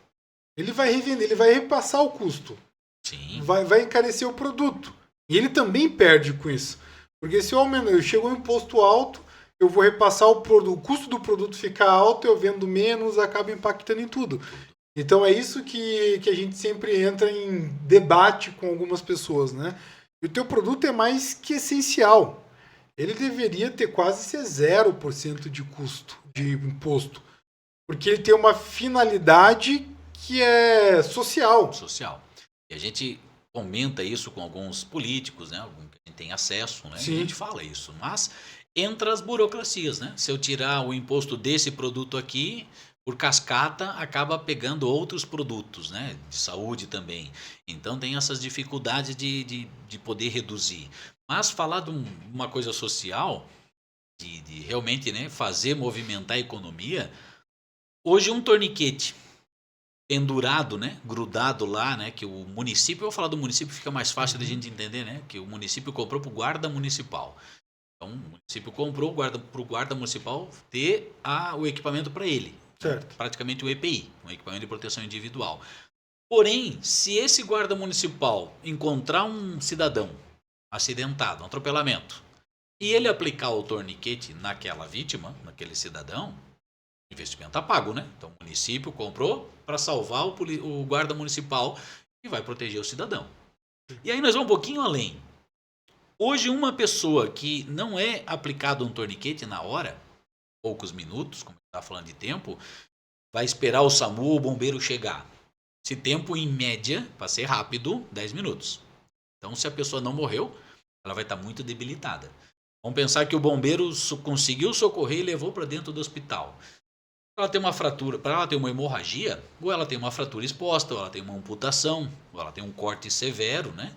Ele vai revender, ele vai repassar o custo. Sim. Vai encarecer o produto. E ele também perde com isso. Porque se chegou um imposto alto, eu vou repassar o custo do produto fica alto, eu vendo menos, acaba impactando em tudo. Então é isso que a gente sempre entra em debate com algumas pessoas, né? E o teu produto é mais que essencial. Ele deveria ter quase ser 0% de custo, de imposto. Porque ele tem uma finalidade que é social. Social. E a gente comenta isso com alguns políticos, né? Algum que a gente tem acesso, né? Sim. E a gente fala isso. Mas entra as burocracias, né? Se eu tirar o imposto desse produto aqui, por cascata, acaba pegando outros produtos, né? De saúde também. Então tem essas dificuldades de poder reduzir. Mas falar de uma coisa social, de realmente, né, fazer movimentar a economia, hoje um torniquete pendurado, né, grudado lá, né, que o município, eu vou falar do município, fica mais fácil da gente entender, né, que o município comprou para o guarda municipal. Então, o município comprou para o guarda municipal ter o equipamento para ele. Certo. Praticamente o EPI, um equipamento de proteção individual. Porém, se esse guarda municipal encontrar um cidadão acidentado, um atropelamento, e ele aplicar o torniquete naquela vítima, naquele cidadão, o investimento está pago, né? Então o município comprou para salvar o guarda municipal e vai proteger o cidadão. E aí nós vamos um pouquinho além. Hoje uma pessoa que não é aplicado um torniquete na hora, poucos minutos, como está falando de tempo, vai esperar o SAMU ou o bombeiro chegar. Esse tempo, em média, para ser rápido, 10 minutos. Então, se a pessoa não morreu, ela vai estar muito debilitada. Vamos pensar que o bombeiro conseguiu socorrer e levou para dentro do hospital. Ela tem uma fratura, para ela ter uma hemorragia, ou ela tem uma fratura exposta, ou ela tem uma amputação, ou ela tem um corte severo, né?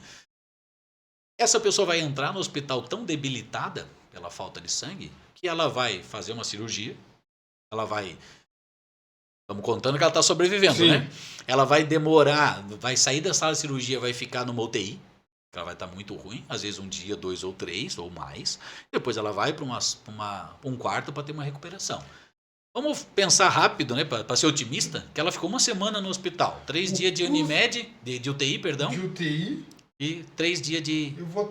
Essa pessoa vai entrar no hospital tão debilitada pela falta de sangue que ela vai fazer uma cirurgia, ela vai... Estamos contando que ela está sobrevivendo, Sim. né? Ela vai demorar, vai sair da sala de cirurgia, vai ficar numa UTI, que ela vai estar muito ruim, às vezes um dia, 2 ou 3 ou mais. Depois ela vai para um quarto para ter uma recuperação. Vamos pensar rápido, né, para ser otimista, que ela ficou uma semana no hospital. 3 dias de Unimed, de UTI, perdão. De UTI. E 3 dias de Eu vou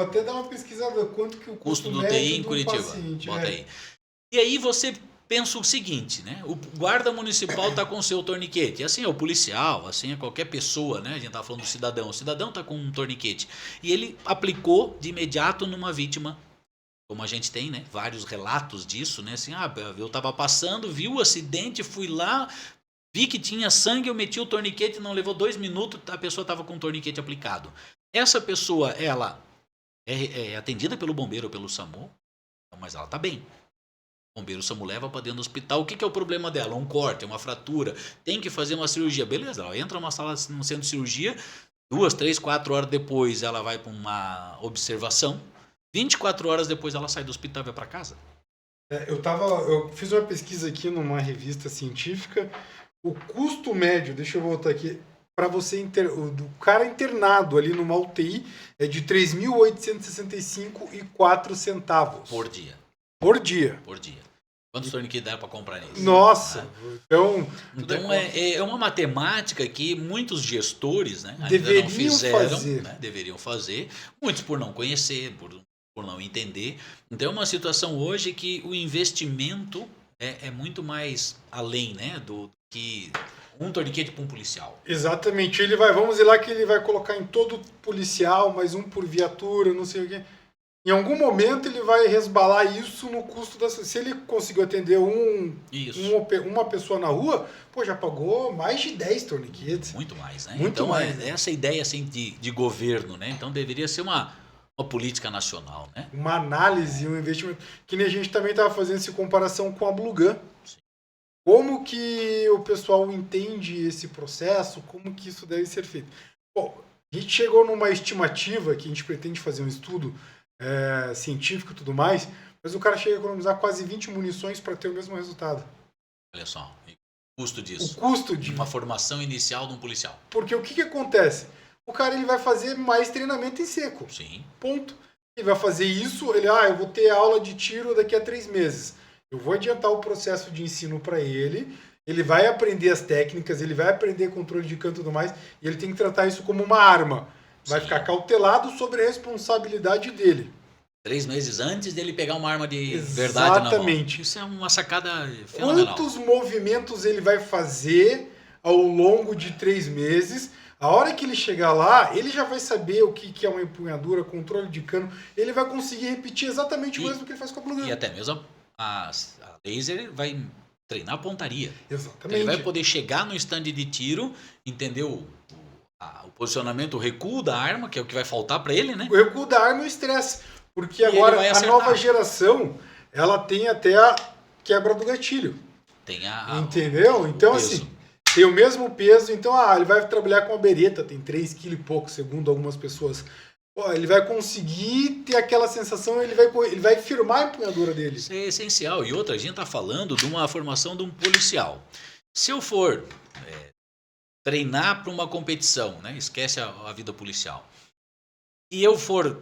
até dar uma pesquisada quanto que o custo do médio UTI em do Curitiba. paciente, Bota aí. E aí você pensa o seguinte, né? O guarda municipal está com o seu torniquete. Assim é o policial, assim é qualquer pessoa, né? A gente estava falando do cidadão. O cidadão está com um torniquete. E ele aplicou de imediato numa vítima. Como a gente tem, né, vários relatos disso, né, assim, eu estava passando, vi o acidente, fui lá, vi que tinha sangue, eu meti o torniquete, não levou 2 minutos, a pessoa estava com o torniquete aplicado. Essa pessoa, ela é atendida pelo bombeiro ou pelo SAMU, mas ela está bem. O bombeiro, o SAMU leva para dentro do hospital. O que é o problema dela? Um corte, uma fratura, tem que fazer uma cirurgia. Beleza, ela entra numa sala, num centro de cirurgia, 2, 3, 4 horas depois ela vai para uma observação. 24 horas depois ela sai do hospital e vai para casa. Eu fiz uma pesquisa aqui numa revista científica. O custo médio, deixa eu voltar aqui, para você do cara internado ali numa UTI é de R$ 3.865,04 Por dia. Por dia. Por dia. Quantos torniquetes dá para comprar nisso? Nossa! Então é uma matemática que muitos gestores, né, ainda deveriam não fizeram, fazer. né, deveriam fazer. Muitos por não conhecer, por não entender. Então é uma situação hoje que o investimento é muito mais além, né, do que um torniquete para um policial. Exatamente. Vamos ir lá que ele vai colocar em todo policial, mais um por viatura, não sei o quê. Em algum momento ele vai resbalar isso no custo da... Se ele conseguiu atender uma pessoa na rua, pô, já pagou mais de 10 torniquetes. Muito mais, né? Muito então mais. Essa ideia assim de governo, né? Então deveria ser uma política nacional, né? Uma análise, um investimento. Que nem a gente também estava fazendo essa comparação com a Blugan. Sim. Como que o pessoal entende esse processo, como que isso deve ser feito. Bom, a gente chegou numa estimativa que a gente pretende fazer um estudo científico e tudo mais, mas o cara chega a economizar quase 20 munições para ter o mesmo resultado. Olha só, o custo disso. O custo de uma formação inicial de um policial. Porque o que acontece? O cara ele vai fazer mais treinamento em seco. Sim. Ponto. Ele vai fazer isso, eu vou ter aula de tiro daqui a 3 meses. Eu vou adiantar o processo de ensino para ele vai aprender as técnicas, ele vai aprender controle de canto e tudo mais, e ele tem que tratar isso como uma arma. Vai Sim. ficar cautelado sobre a responsabilidade dele. 3 meses antes dele pegar uma arma de verdade na mão. Exatamente. Isso é uma sacada fenomenal. Quantos movimentos ele vai fazer ao longo de 3 meses? A hora que ele chegar lá, ele já vai saber o que é uma empunhadura, controle de cano. Ele vai conseguir repetir exatamente o mesmo que ele faz com a Blue Gun. E até mesmo a laser vai treinar a pontaria. Exatamente. Ele vai poder chegar no stand de tiro, entender o posicionamento, o recuo da arma, que é o que vai faltar para ele, né? O recuo da arma e o estresse. Porque E agora ele vai a acertar. nova geração, ela tem até a quebra do gatilho. Tem Entendeu? Então, peso. assim, tem o mesmo peso. Então, ele vai trabalhar com a bereta, tem 3 kg e pouco, segundo algumas pessoas. Pô, ele vai conseguir ter aquela sensação, ele vai firmar a empunhadura dele. Isso é essencial. E outra, a gente está falando de uma formação de um policial. Se eu for treinar para uma competição, né? Esquece a vida policial, e eu for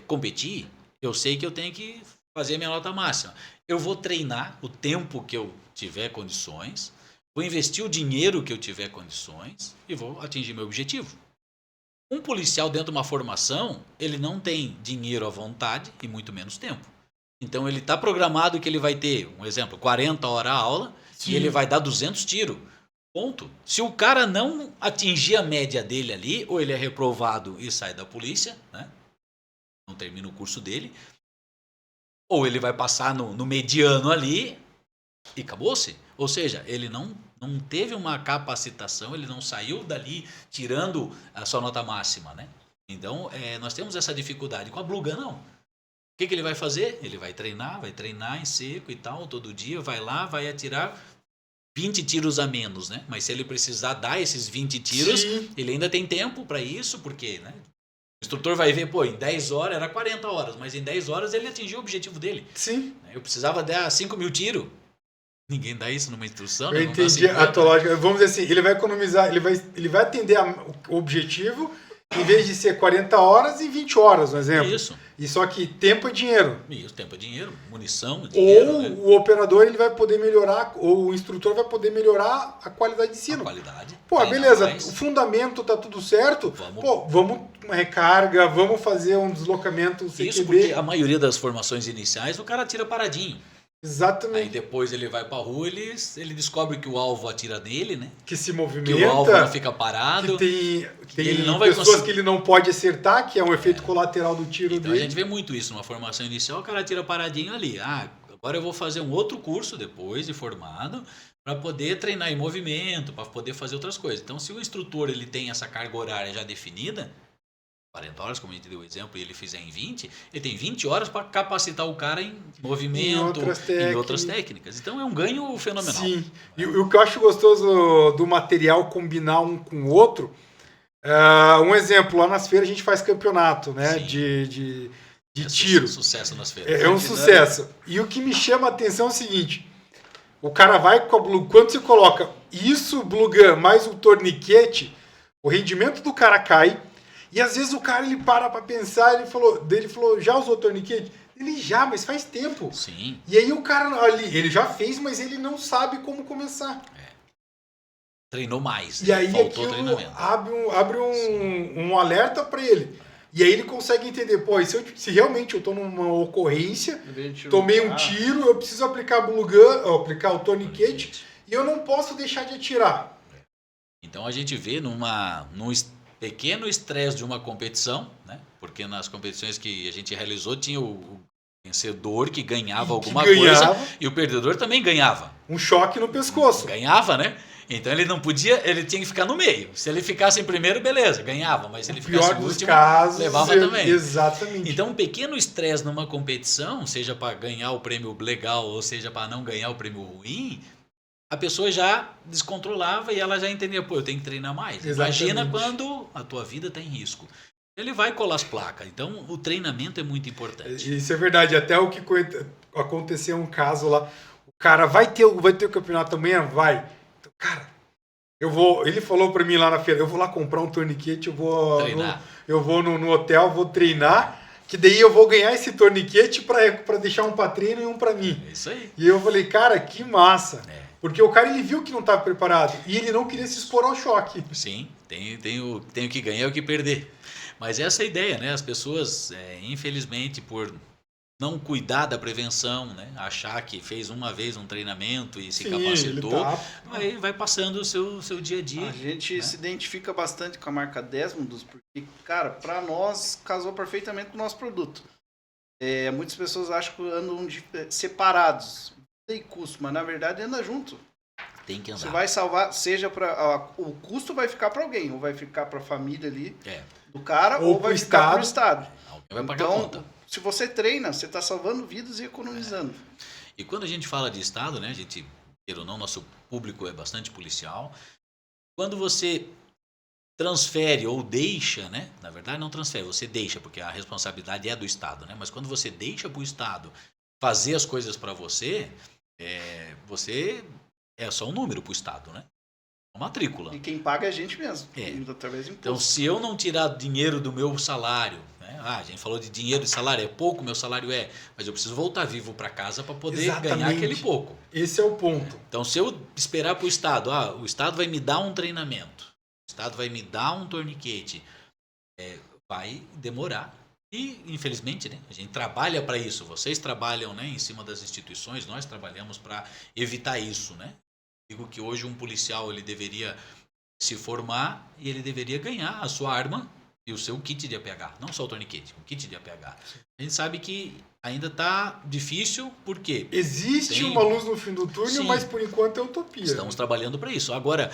competir, eu sei que eu tenho que fazer a minha nota máxima. Eu vou treinar o tempo que eu tiver condições, vou investir o dinheiro que eu tiver condições e vou atingir meu objetivo. Um policial dentro de uma formação, ele não tem dinheiro à vontade e muito menos tempo. Então ele está programado que ele vai ter, um exemplo, 40 horas a aula. Sim. E ele vai dar 200 tiros. Ponto. Se o cara não atingir a média dele ali, ou ele é reprovado e sai da polícia, né? Não termina o curso dele, ou ele vai passar no mediano ali e acabou-se. Ou seja, ele não teve uma capacitação, ele não saiu dali tirando a sua nota máxima, né? Então, nós temos essa dificuldade. Com a Blue Gun, não. O que ele vai fazer? Ele vai treinar em seco e tal, todo dia, vai lá, vai atirar 20 tiros a menos, né? Mas se ele precisar dar esses 20 tiros, sim, ele ainda tem tempo para isso, porque, né? O instrutor vai ver, em 10 horas era 40 horas, mas em 10 horas ele atingiu o objetivo dele. Sim. Eu precisava dar 5.000 tiros. Ninguém dá isso numa instrução. Eu entendi a tua lógica. Vamos dizer assim, ele vai economizar, ele vai atender o objetivo, em vez de ser 40 horas e 20 horas, um exemplo. Isso. E só que tempo é dinheiro. Isso, tempo é dinheiro, munição é dinheiro. Ou, né? O operador ele vai poder melhorar, ou o instrutor vai poder melhorar a qualidade de ensino. A qualidade. Beleza, mais. O fundamento tá tudo certo. Vamos uma recarga, vamos fazer um deslocamento CQB. Isso porque a maioria das formações iniciais o cara atira paradinho. Exatamente. Aí depois ele vai pra rua, ele descobre que o alvo atira nele, né? Que se movimenta. Que o alvo não fica parado. Que tem ele não vai pessoas que ele não pode acertar, que é um efeito colateral do tiro então dele. A gente vê muito isso numa formação inicial, o cara tira paradinho ali. Agora eu vou fazer um outro curso depois de formado para poder treinar em movimento, para poder fazer outras coisas. Então se o instrutor ele tem essa carga horária já definida, 40 horas, como a gente deu o exemplo, e ele fizer em 20, ele tem 20 horas para capacitar o cara em movimento, em outras técnicas. Então é um ganho fenomenal. Sim, e o que eu acho gostoso do material combinar um com o outro, um exemplo, lá nas feiras a gente faz campeonato, né, de tiro. É um sucesso nas feiras. É um sucesso. E o que me chama a atenção é o seguinte, o cara vai com a Blue, quando você coloca isso, Blue Gun, mais o torniquete, o rendimento do cara cai. E às vezes o cara ele para pra pensar, ele falou, já usou torniquete? Ele já, mas faz tempo. Sim. E aí o cara ali, ele já fez, mas ele não sabe como começar. Treinou mais. E aí faltou aquilo treinamento. abre um alerta pra ele. E aí ele consegue entender, se realmente eu tô numa ocorrência, tomei um tiro, eu preciso aplicar a Blue Gun, aplicar o torniquete, e eu não posso deixar de atirar. Então a gente vê num pequeno estresse de uma competição, né? Porque nas competições que a gente realizou tinha o vencedor que ganhava alguma coisa e o perdedor também ganhava. Um choque no pescoço. Ganhava, né? Então ele não podia, ele tinha que ficar no meio. Se ele ficasse em primeiro, beleza, ganhava. Mas se ele ficasse no último, levava também. Exatamente. Então um pequeno estresse numa competição, seja para ganhar o prêmio legal ou seja para não ganhar o prêmio ruim, a pessoa já descontrolava e ela já entendia, eu tenho que treinar mais. Exatamente. Imagina quando a tua vida está em risco. Ele vai colar as placas. Então, o treinamento é muito importante. Isso é verdade. Até o que aconteceu um caso lá. O cara vai ter o campeonato amanhã? Vai. Então, cara, ele falou para mim lá na feira, eu vou lá comprar um torniquete, eu vou no hotel, vou treinar, que daí eu vou ganhar esse torniquete para deixar um para treino e um para mim. É isso aí. E eu falei, cara, que massa. Porque o cara ele viu que não estava preparado e ele não queria se expor ao choque. Sim, tenho o que ganhar e o que perder. Mas essa é a ideia, né? As pessoas, infelizmente, por não cuidar da prevenção, né? Achar que fez uma vez um treinamento e se capacitou, vai passando o seu dia a dia. A gente né? se identifica bastante com a marca Desmondus, porque, cara, para nós casou perfeitamente com o nosso produto. Muitas pessoas acham que andam separados, tem custo, mas na verdade anda junto. Tem que andar. Você vai salvar, seja para o custo vai ficar para alguém, ou vai ficar para a família ali do cara, ou vai ficar para o Estado. Alguém vai pagar a conta. Se você treina, você está salvando vidas e economizando. E quando a gente fala de Estado, né, a gente, queira ou não, nosso público é bastante policial. Quando você transfere ou deixa, né? Na verdade não transfere, você deixa, porque a responsabilidade é do Estado, né? Mas quando você deixa para o Estado fazer as coisas para você, você é só um número para o Estado, né? Uma matrícula. E quem paga é a gente mesmo, através de imposto. Então, se eu não tirar dinheiro do meu salário, né? A gente falou de dinheiro e salário, é pouco, meu salário mas eu preciso voltar vivo para casa para poder ganhar aquele pouco. Esse é o ponto. Então, se eu esperar para o Estado, o Estado vai me dar um treinamento, o Estado vai me dar um torniquete, vai demorar. E, infelizmente, né, a gente trabalha para isso. Vocês trabalham, né, em cima das instituições, nós trabalhamos para evitar isso, né? Digo que hoje um policial ele deveria se formar e ele deveria ganhar a sua arma e o seu kit de APH. Não só o torniquete, o kit de APH. A gente sabe que ainda está difícil, porque existe uma luz no fim do túnel, mas por enquanto é utopia. Estamos trabalhando para isso. Agora,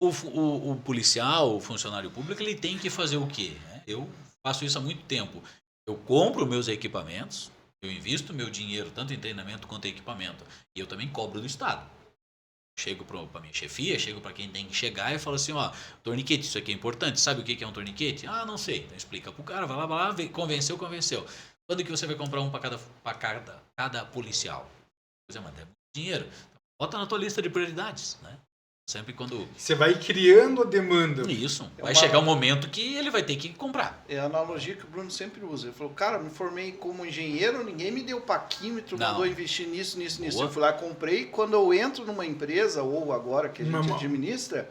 o policial, o funcionário público, ele tem que fazer o quê? Eu faço isso há muito tempo. Eu compro meus equipamentos, eu invisto meu dinheiro tanto em treinamento quanto em equipamento. E eu também cobro do Estado. Chego para minha chefia, chego para quem tem que chegar e falo assim, torniquete, isso aqui é importante. Sabe o que é um torniquete? Não sei. Então explica pro cara, vai lá, convenceu. Quando que você vai comprar um para cada policial? Pois é muito dinheiro. Bota na tua lista de prioridades, né? Sempre quando... Você vai criando a demanda. Isso. Vai chegar um momento que ele vai ter que comprar. É a analogia que o Bruno sempre usa. Ele falou, cara, me formei como engenheiro, ninguém me deu paquímetro, mandou investir nisso. Eu fui lá, comprei. Quando eu entro numa empresa, ou agora que a gente administra,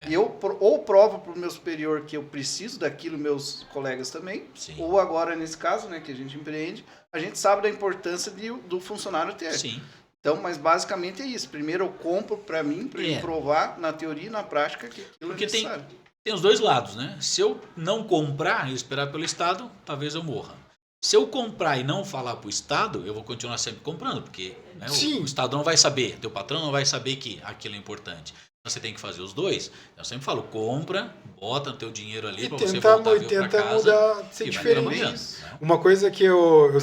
eu ou provo para o meu superior que eu preciso daquilo, meus colegas também, ou agora, nesse caso, né, que a gente empreende, a gente sabe da importância do funcionário ter. Sim. Então, mas basicamente é isso. Primeiro eu compro para mim, para eu provar na teoria e na prática que aquilo é necessário. Tem os dois lados, né? Se eu não comprar e esperar pelo Estado, talvez eu morra. Se eu comprar e não falar para o Estado, eu vou continuar sempre comprando, porque o Estado não vai saber, teu patrão não vai saber que aquilo é importante. Então você tem que fazer os dois. Eu sempre falo, compra, bota o teu dinheiro ali para você voltar para casa mudar, ser diferente. Uma coisa que eu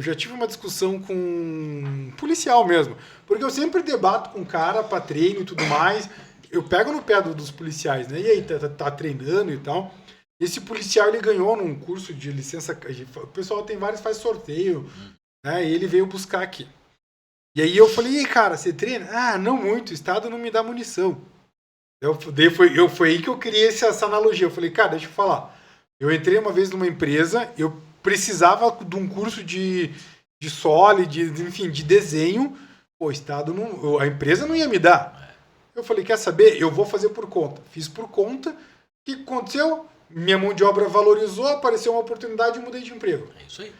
já tive uma discussão com um policial mesmo, porque eu sempre debato com o cara para treino e tudo mais. Eu pego no pé dos policiais, né? E aí, tá treinando e tal. Esse policial, ele ganhou num curso de licença... O pessoal faz sorteio, né? E ele veio buscar aqui. E aí eu falei, e aí, cara, você treina? Não muito, o Estado não me dá munição. Foi aí que eu criei essa analogia. Eu falei, cara, deixa eu falar. Eu entrei uma vez numa empresa, eu precisava de um curso de sólido, enfim, de desenho. O Estado não... A empresa não ia me dar. Eu falei, quer saber? Eu vou fazer por conta. Fiz por conta. O que aconteceu? Minha mão de obra valorizou, apareceu uma oportunidade e mudei de emprego. É isso aí.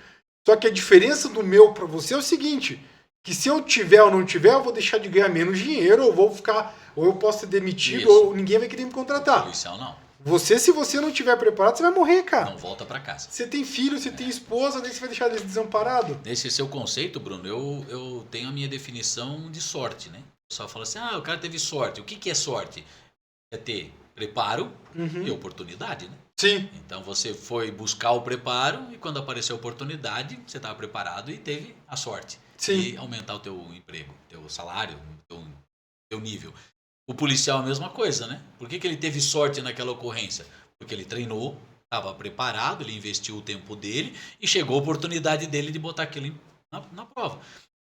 Só que a diferença do meu para você é o seguinte, que se eu tiver ou não tiver, eu vou deixar de ganhar menos dinheiro, ou eu posso ser demitido, ou ninguém vai querer me contratar. Policial não. Se você não tiver preparado, você vai morrer, cara. Não volta para casa. Você tem filho, você tem esposa, daí você vai deixar desamparado. Nesse seu conceito, Bruno, eu tenho a minha definição de sorte, né? O pessoal fala assim, o cara teve sorte. O que é sorte? É ter preparo e oportunidade, né? Sim. Então você foi buscar o preparo e quando apareceu a oportunidade, você estava preparado e teve a sorte de aumentar o teu emprego, teu salário, teu nível. O policial é a mesma coisa, né? Por que ele teve sorte naquela ocorrência? Porque ele treinou, estava preparado, ele investiu o tempo dele e chegou a oportunidade dele de botar aquilo na prova.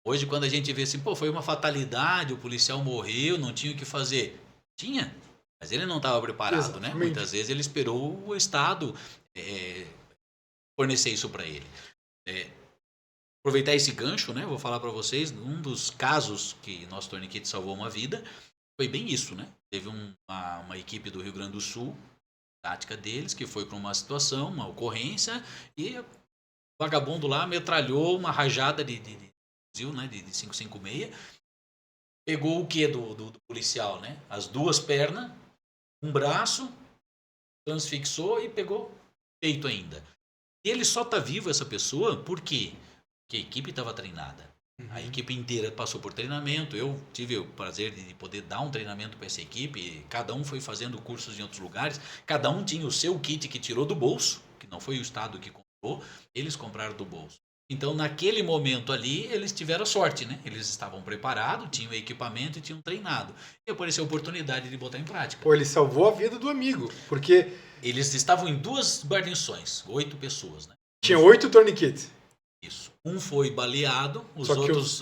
Hoje, quando a gente vê assim, foi uma fatalidade, o policial morreu, não tinha o que fazer. Tinha. Mas ele não estava preparado, exatamente, né? Muitas vezes ele esperou o Estado fornecer isso para ele. aproveitar esse gancho, né? Vou falar para vocês, um dos casos que nosso torniquete salvou uma vida foi bem isso, né? Teve uma equipe do Rio Grande do Sul, tática deles, que foi para uma situação, uma ocorrência, e o vagabundo lá metralhou uma rajada de fuzil, né? De 5.56, pegou o que do policial, né? As 2 pernas, um braço, transfixou e pegou peito ainda. Ele só tá vivo, essa pessoa, por quê? Porque a equipe estava treinada. A equipe inteira passou por treinamento. Eu tive o prazer de poder dar um treinamento para essa equipe. Cada um foi fazendo cursos em outros lugares. Cada um tinha o seu kit que tirou do bolso, que não foi o Estado que comprou. Eles compraram do bolso. Então, naquele momento ali, eles tiveram sorte, né? Eles estavam preparados, tinham equipamento e tinham treinado. E apareceu a oportunidade de botar em prática. Pô, ele salvou a vida do amigo, porque Eles estavam em 2 guarnições, 8 pessoas, né? tinha 8 torniquetes. Isso. Um foi baleado,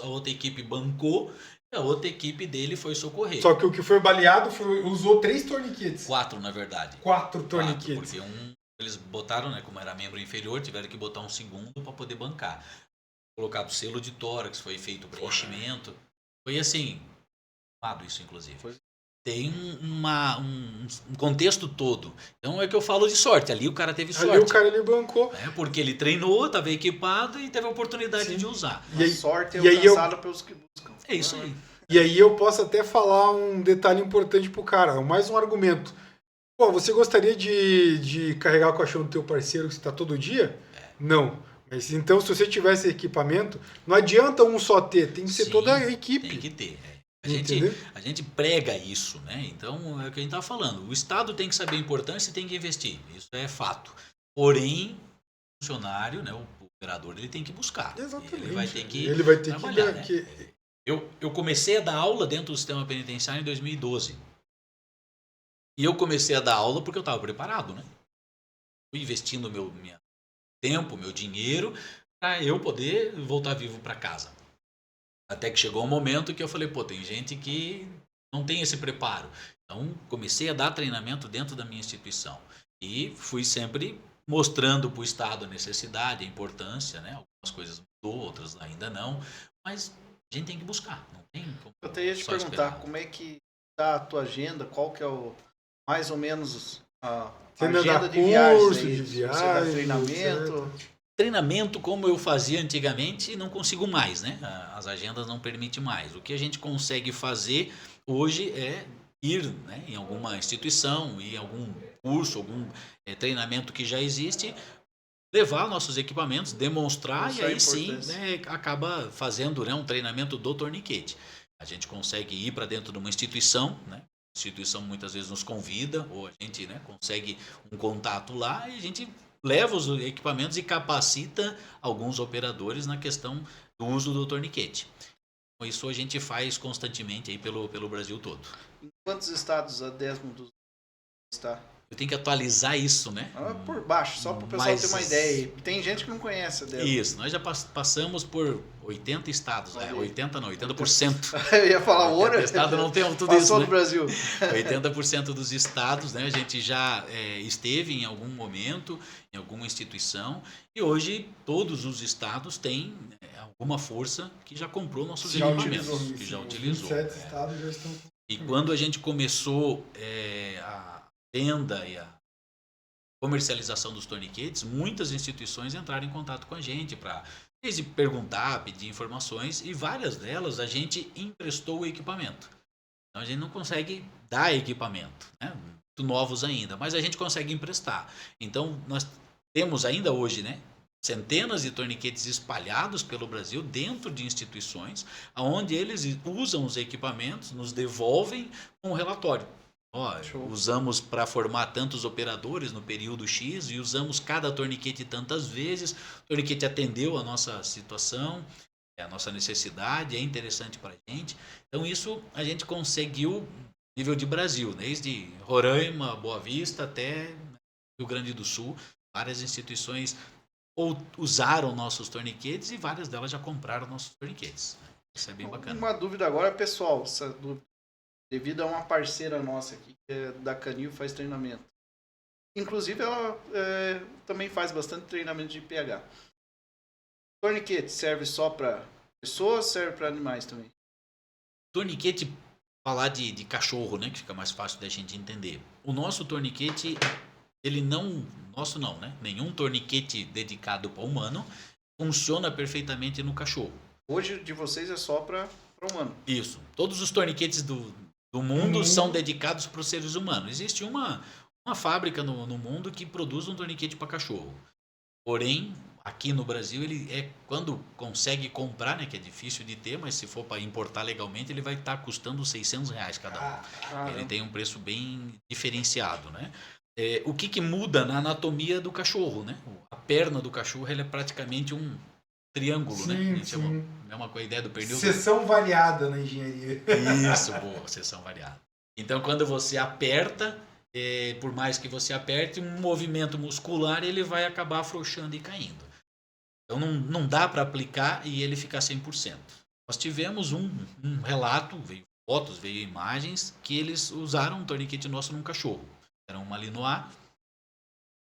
a outra equipe bancou, e a outra equipe dele foi socorrer. Só que o que foi baleado usou 3 torniquetes. 4, na verdade. 4 torniquetes. Porque eles botaram, né, como era membro inferior, tiveram que botar um segundo para poder bancar. Colocado selo de tórax, foi feito preenchimento. Foi assim, isso inclusive. Tem um contexto todo. Então é que eu falo de sorte. Ali o cara teve sorte. Ali o cara ele bancou. Porque ele treinou, estava equipado e teve a oportunidade de usar. E a sorte é alcançada pelos que buscam. É isso aí. E aí eu posso até falar um detalhe importante pro cara. Mais um argumento. Pô, você gostaria de carregar o caixão do teu parceiro que você tá todo dia? Não. Mas então, se você tivesse equipamento, não adianta um só ter. Tem que ser toda a equipe. Tem que ter. A gente prega isso, né? Então, é o que a gente está falando. O Estado tem que saber a importância e tem que investir. Isso é fato. Porém, o funcionário, né, o operador, ele tem que buscar. Exatamente. Ele vai ter que trabalhar, né? que... Eu comecei a dar aula dentro do sistema penitenciário em 2012. E eu comecei a dar aula porque eu estava preparado, né? Fui investindo meu tempo, meu dinheiro, para eu poder voltar vivo para casa. Até que chegou um momento que eu falei, tem gente que não tem esse preparo. Então, comecei a dar treinamento dentro da minha instituição. E fui sempre mostrando para o Estado a necessidade, a importância, né? Algumas coisas mudou, outras ainda não. Mas a gente tem que buscar. Não tem como. Eu até ia te perguntar, como é que está a tua agenda? Qual que é mais ou menos a agenda de viagens? Você dá treinamento? Treinamento, como eu fazia antigamente, não consigo mais, né? As agendas não permitem mais. O que a gente consegue fazer hoje é ir, né, em alguma instituição, em algum curso, algum treinamento que já existe, levar nossos equipamentos, demonstrar e aí sim, né, acaba fazendo, né, um treinamento do torniquete. A gente consegue ir para dentro de uma instituição, né? A instituição muitas vezes nos convida, ou a gente, né, consegue um contato lá e a gente leva os equipamentos e capacita alguns operadores na questão do uso do torniquete. Isso a gente faz constantemente aí pelo Brasil todo. Em quantos estados a 10º está? Eu tenho que atualizar isso, né? Por baixo, só para o pessoal ter uma ideia. Tem gente que não conhece a 10º. Isso, nós já passamos por 80 estados, né? 80 não, 80%. Eu ia falar ouro. Estado não tem tudo Passou isso, né? do Brasil. 80% dos estados, né? A gente já esteve em algum momento, em alguma instituição, e hoje todos os estados têm alguma força que já comprou nossos equipamentos, que já utilizou. 27 estados já estão... E quando a gente começou a venda e a comercialização dos torniquetes, muitas instituições entraram em contato com a gente para desde perguntar, pedir informações, e várias delas a gente emprestou o equipamento. Então a gente não consegue dar equipamento, né? Muito novos ainda, mas a gente consegue emprestar. Então nós temos ainda hoje, né, centenas de torniquetes espalhados pelo Brasil dentro de instituições, onde eles usam os equipamentos, nos devolvem com um relatório. Usamos para formar tantos operadores no período X e usamos cada torniquete tantas vezes. O torniquete atendeu a nossa situação, a nossa necessidade, é interessante para a gente. Então isso a gente conseguiu nível de Brasil, desde Roraima, Boa Vista até Rio Grande do Sul. Várias instituições usaram nossos torniquetes e várias delas já compraram nossos torniquetes. Isso é bem bacana. Uma dúvida agora, pessoal, devido a uma parceira nossa aqui, que é da Canil, faz treinamento. Inclusive, ela também faz bastante treinamento de IPH. Torniquete serve só para pessoas, serve para animais também? Torniquete, falar de cachorro, né? Que fica mais fácil da gente entender. O nosso torniquete, ele não... Nosso não, né? Nenhum torniquete dedicado para humano funciona perfeitamente no cachorro. Hoje, de vocês, é só para humano. Isso. Todos os torniquetes do mundo são dedicados para os seres humanos. Existe uma fábrica no mundo que produz um torniquete para cachorro. Porém, aqui no Brasil, ele quando consegue comprar, né, que é difícil de ter, mas se for para importar legalmente, ele vai estar custando R$600 cada um. Ele tem um preço bem diferenciado, né? O que muda na anatomia do cachorro, né? A perna do cachorro, ela é praticamente um triângulo, sim, né? A gente sim. chama com a ideia do pernil. Seção variada na engenharia. Isso, boa, seção variada. Então, quando você aperta, por mais que você aperte, um movimento muscular, ele vai acabar afrouxando e caindo. Então, não dá para aplicar e ele ficar 100%. Nós tivemos um relato, veio fotos, veio imagens, que eles usaram um torniquete nosso num cachorro. Era um malinois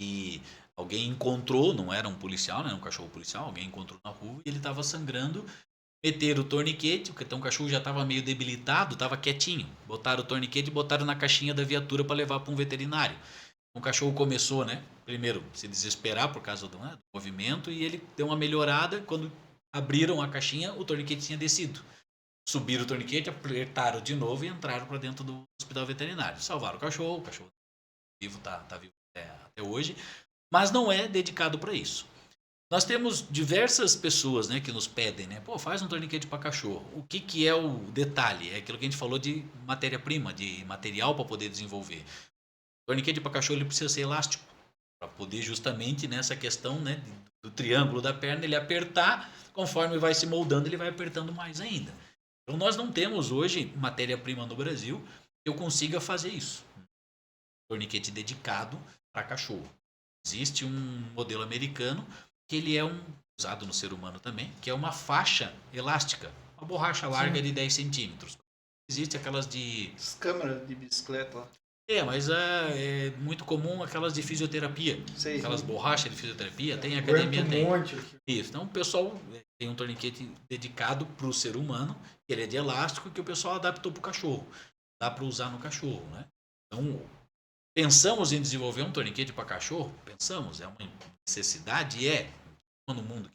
e alguém encontrou, não era um policial, né, um cachorro policial, alguém encontrou na rua e ele estava sangrando. Meteram o torniquete, então o cachorro já estava meio debilitado, estava quietinho. Botaram o torniquete e botaram na caixinha da viatura para levar para um veterinário. O cachorro começou, né, primeiro, se desesperar por causa do movimento e ele deu uma melhorada. Quando abriram a caixinha, o torniquete tinha descido. Subiram o torniquete, apertaram de novo e entraram para dentro do hospital veterinário. Salvaram o cachorro vivo, tá vivo até hoje, mas não é dedicado para isso. Nós temos diversas pessoas, né, que nos pedem, né? Pô, faz um torniquete para cachorro. O que é o detalhe? É aquilo que a gente falou de matéria-prima, de material para poder desenvolver. O torniquete para cachorro ele precisa ser elástico, para poder justamente nessa questão, né, do triângulo da perna, ele apertar, conforme vai se moldando, ele vai apertando mais ainda. Então nós não temos hoje matéria-prima no Brasil que eu consiga fazer isso. Torniquete dedicado para cachorro. Existe um modelo americano que ele é usado no ser humano também, que é uma faixa elástica, uma borracha larga de 10 centímetros. Existe aquelas de... As câmeras de bicicleta lá. Mas é muito comum aquelas de fisioterapia. Sei. Aquelas borrachas de fisioterapia, tem academia, tem. Monte aqui. Isso. Então o pessoal tem um torniquete dedicado para o ser humano, que ele é de elástico, que o pessoal adaptou para o cachorro. Dá para usar no cachorro, né? Então, pensamos em desenvolver um torniquete para cachorro? Pensamos, é uma necessidade, no mundo.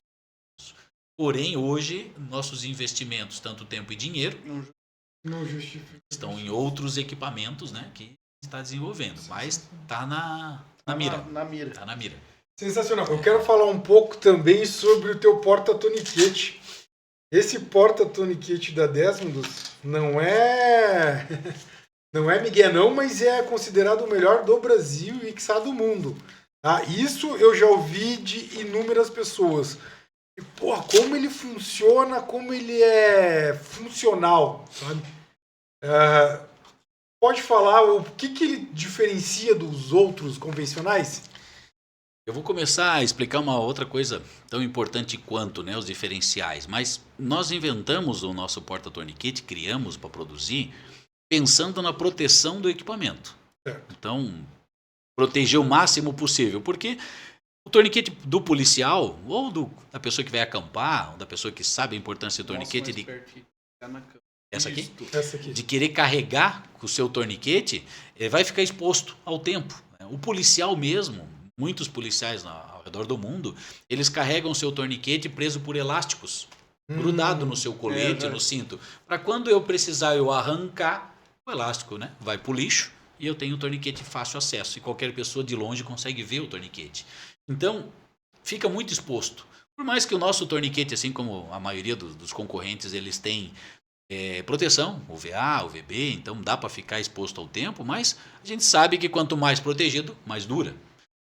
Porém, hoje, nossos investimentos, tanto tempo e dinheiro, não justifica. Estão em outros equipamentos, né, que está desenvolvendo, mas está na mira. Tá na mira. Sensacional. Eu quero falar um pouco também sobre o teu porta-toniquete. Esse porta-toniquete da Desmondus não é Miguel não, mas é considerado o melhor do Brasil e quiçá do mundo. Isso eu já ouvi de inúmeras pessoas. E, como ele funciona, como ele é funcional, sabe? Pode falar o que ele diferencia dos outros convencionais? Eu vou começar a explicar uma outra coisa tão importante quanto, né, os diferenciais. Mas nós inventamos o nosso porta-torniquete, criamos para produzir, pensando na proteção do equipamento. Então, proteger o máximo possível, porque o torniquete do policial, ou da pessoa que vai acampar, ou da pessoa que sabe a importância do torniquete, essa aqui? De querer carregar com o seu torniquete, vai ficar exposto ao tempo. O policial mesmo, muitos policiais ao redor do mundo, eles carregam o seu torniquete preso por elásticos, grudado no seu colete, no cinto, para quando eu precisar eu arrancar, o elástico, né, vai para o lixo, e eu tenho o torniquete fácil acesso, e qualquer pessoa de longe consegue ver o torniquete. Então, fica muito exposto. Por mais que o nosso torniquete, assim como a maioria dos concorrentes, eles têm proteção, UVA, UVB, então dá para ficar exposto ao tempo, mas a gente sabe que quanto mais protegido, mais dura.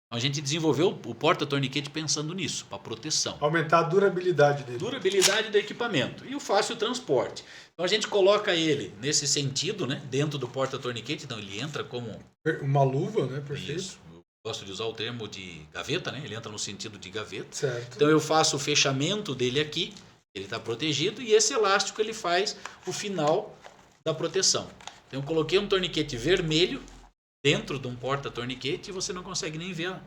Então a gente desenvolveu o porta-torniquete pensando nisso, para proteção. Aumentar a durabilidade dele. Durabilidade do equipamento e o fácil transporte. Então a gente coloca ele nesse sentido, né, dentro do porta-torniquete, então ele entra como... uma luva, né? Perfeito. Isso. Eu gosto de usar o termo de gaveta, né? Ele entra no sentido de gaveta. Certo. Então eu faço o fechamento dele aqui, ele está protegido, e esse elástico ele faz o final da proteção. Então eu coloquei um torniquete vermelho dentro de um porta-torniquete e você não consegue nem ver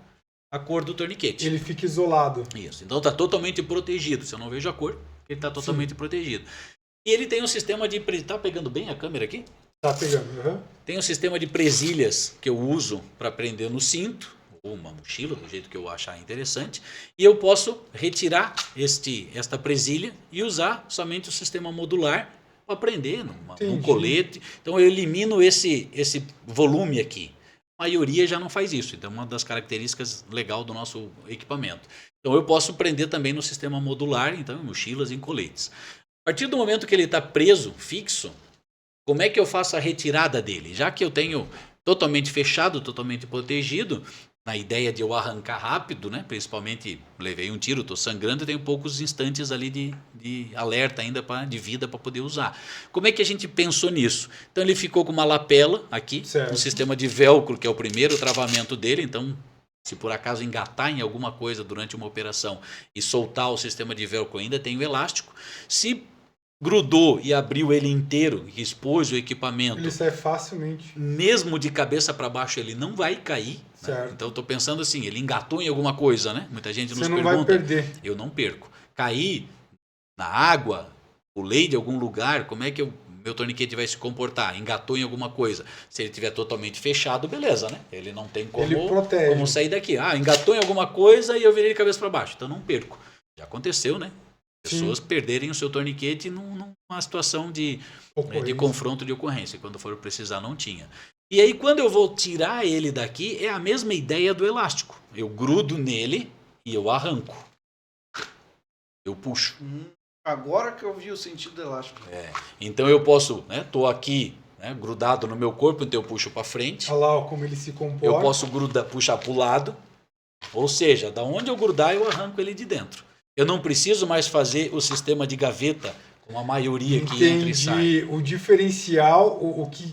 a cor do torniquete. Ele fica isolado. Isso. Então está totalmente protegido. Se eu não vejo a cor, ele está totalmente protegido. E ele tem um sistema de... Tá pegando bem a câmera aqui? Tá pegando. Uhum. Tem um sistema de presilhas que eu uso para prender no cinto, ou uma mochila, do jeito que eu achar interessante. E eu posso retirar esta presilha e usar somente o sistema modular para prender num colete. Então eu elimino esse volume aqui. A maioria já não faz isso. Então é uma das características legais do nosso equipamento. Então eu posso prender também no sistema modular, então em mochilas e em coletes. A partir do momento que ele está preso, fixo, como é que eu faço a retirada dele? Já que eu tenho totalmente fechado, totalmente protegido, na ideia de eu arrancar rápido, né? Principalmente levei um tiro, estou sangrando e tenho poucos instantes ali de alerta ainda de vida para poder usar. Como é que a gente pensou nisso? Então ele ficou com uma lapela aqui, um sistema de velcro, que é o primeiro travamento dele. Então, se por acaso engatar em alguma coisa durante uma operação e soltar o sistema de velcro, ainda tem o elástico. Se grudou e abriu ele inteiro e expôs o equipamento, ele sai facilmente. Mesmo de cabeça para baixo ele não vai cair. Né? Então eu estou pensando assim, ele engatou em alguma coisa, né? Muita gente nos pergunta. Você não vai perder. Eu não perco. Cair na água, pulei de algum lugar, como é que meu torniquete vai se comportar? Engatou em alguma coisa. Se ele estiver totalmente fechado, beleza, né? Ele não tem como sair daqui. Engatou em alguma coisa e eu virei de cabeça para baixo. Então não perco. Já aconteceu, né? Pessoas perderem o seu torniquete numa situação de confronto de ocorrência. Quando for precisar, não tinha. E aí, quando eu vou tirar ele daqui, é a mesma ideia do elástico. Eu grudo nele e eu arranco. Eu puxo. Agora que eu vi o sentido do elástico. Então eu posso, tô aqui, grudado no meu corpo, então eu puxo para frente. Olha lá como ele se comporta. Eu posso puxar para o lado. Ou seja, da onde eu grudar, eu arranco ele de dentro. Eu não preciso mais fazer o sistema de gaveta com a maioria que entra e sai. Entendi. O diferencial, o que...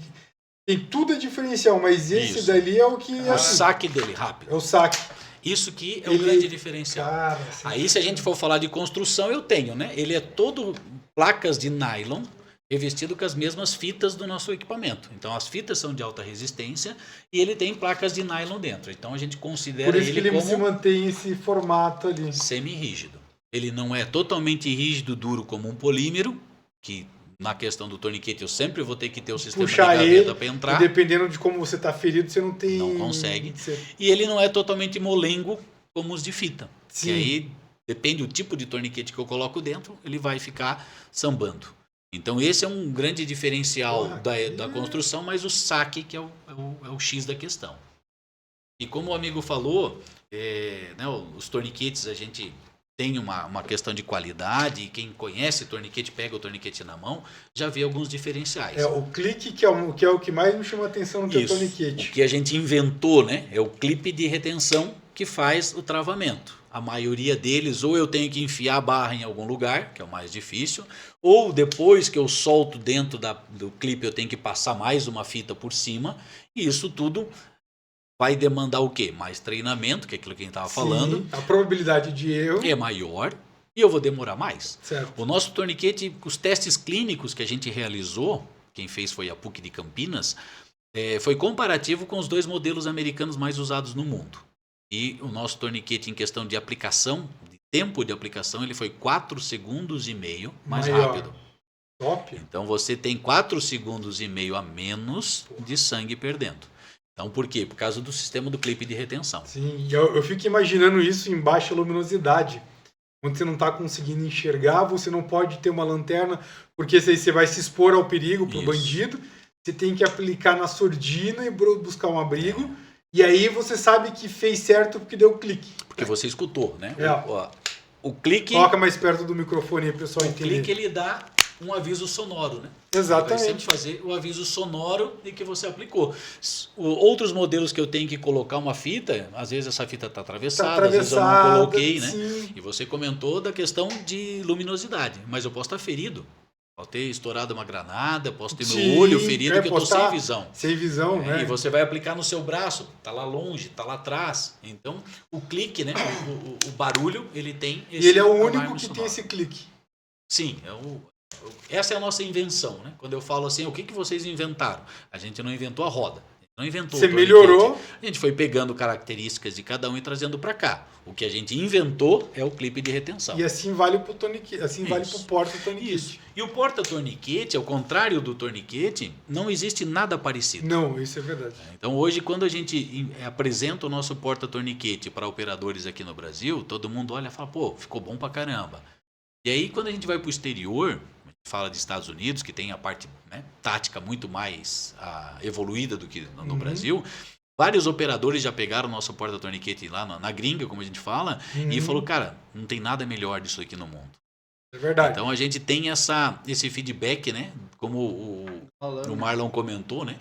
Tem tudo é diferencial, mas esse dali é o que... É o saque dele, rápido. É o saque. Isso que é o grande diferencial. Aí se a gente for falar de construção, eu tenho, né? Ele é todo placas de nylon revestido com as mesmas fitas do nosso equipamento. Então as fitas são de alta resistência e ele tem placas de nylon dentro. Então a gente considera ele como... se mantém esse formato ali. Semi-rígido. Ele não é totalmente rígido, duro como um polímero, que na questão do torniquete eu sempre vou ter que ter o sistema de gaveta para entrar. E dependendo de como você está ferido, você não tem... Não consegue. E ele não é totalmente molengo como os de fita. Sim. Que aí, depende do tipo de torniquete que eu coloco dentro, ele vai ficar sambando. Então esse é um grande diferencial da construção, mas o saque que é o X da questão. E como o amigo falou, os torniquetes a gente... tem uma questão de qualidade, e quem conhece torniquete, pega o torniquete na mão, já vê alguns diferenciais. O clique que é o que mais me chama a atenção no teu torniquete. O que a gente inventou, né? É o clipe de retenção que faz o travamento. A maioria deles, ou eu tenho que enfiar a barra em algum lugar, que é o mais difícil, ou depois que eu solto dentro do clipe, eu tenho que passar mais uma fita por cima, e isso tudo... vai demandar o quê? Mais treinamento, que é aquilo que a gente estava falando. A probabilidade de erro é maior e eu vou demorar mais. Certo. O nosso torniquete, os testes clínicos que a gente realizou, quem fez foi a PUC de Campinas, foi comparativo com os 2 modelos americanos mais usados no mundo. E o nosso torniquete em questão de aplicação, de tempo de aplicação, ele foi 4,5 segundos mais rápido. Top. Então você tem 4,5 segundos a menos de sangue perdendo. Então, por quê? Por causa do sistema do clipe de retenção. Sim, eu fico imaginando isso em baixa luminosidade. Quando você não está conseguindo enxergar, você não pode ter uma lanterna, porque aí você vai se expor ao perigo, para o bandido. Você tem que aplicar na surdina e buscar um abrigo. E aí você sabe que fez certo porque deu clique. Porque você escutou, né? O clique... Coloca mais perto do microfone aí, pessoal, entender. O clique, ele dá um aviso sonoro, né? Exatamente. Vai sempre fazer o aviso sonoro de que você aplicou. Outros modelos que eu tenho que colocar uma fita, às vezes essa fita está atravessada, às vezes eu não coloquei, né? Sim. E você comentou da questão de luminosidade, mas eu posso estar ferido. Posso ter estourado uma granada, posso ter meu olho ferido, que eu estou sem visão. Sem visão, né? E você vai aplicar no seu braço, está lá longe, está lá atrás. Então, o clique, né? O barulho, ele tem esse... E ele é o único que tem esse clique. Sim, essa é a nossa invenção, né? Quando eu falo assim, o que vocês inventaram? A gente não inventou a roda, não Não inventou Você o tourniquet. melhorou. A gente foi pegando características de cada um e trazendo para cá. O que a gente inventou é o clipe de retenção. E assim vale pro tourniquet, assim vale pro Isso. porta-tourniquet. Isso. E o porta-torniquete, ao contrário do torniquete, não existe nada parecido. Não, isso é verdade. Então hoje, quando a gente apresenta o nosso porta-torniquete para operadores aqui no Brasil, todo mundo olha e fala, pô, ficou bom pra caramba. E aí, quando a gente vai para o exterior, a gente fala de Estados Unidos, que tem a parte, né, tática muito mais evoluída do que no Brasil, vários operadores já pegaram o nosso porta-torniquete lá na gringa, como a gente fala, e falou, cara, não tem nada melhor disso aqui no mundo. É verdade. Então a gente tem esse feedback, né? Como o Marlon comentou, né?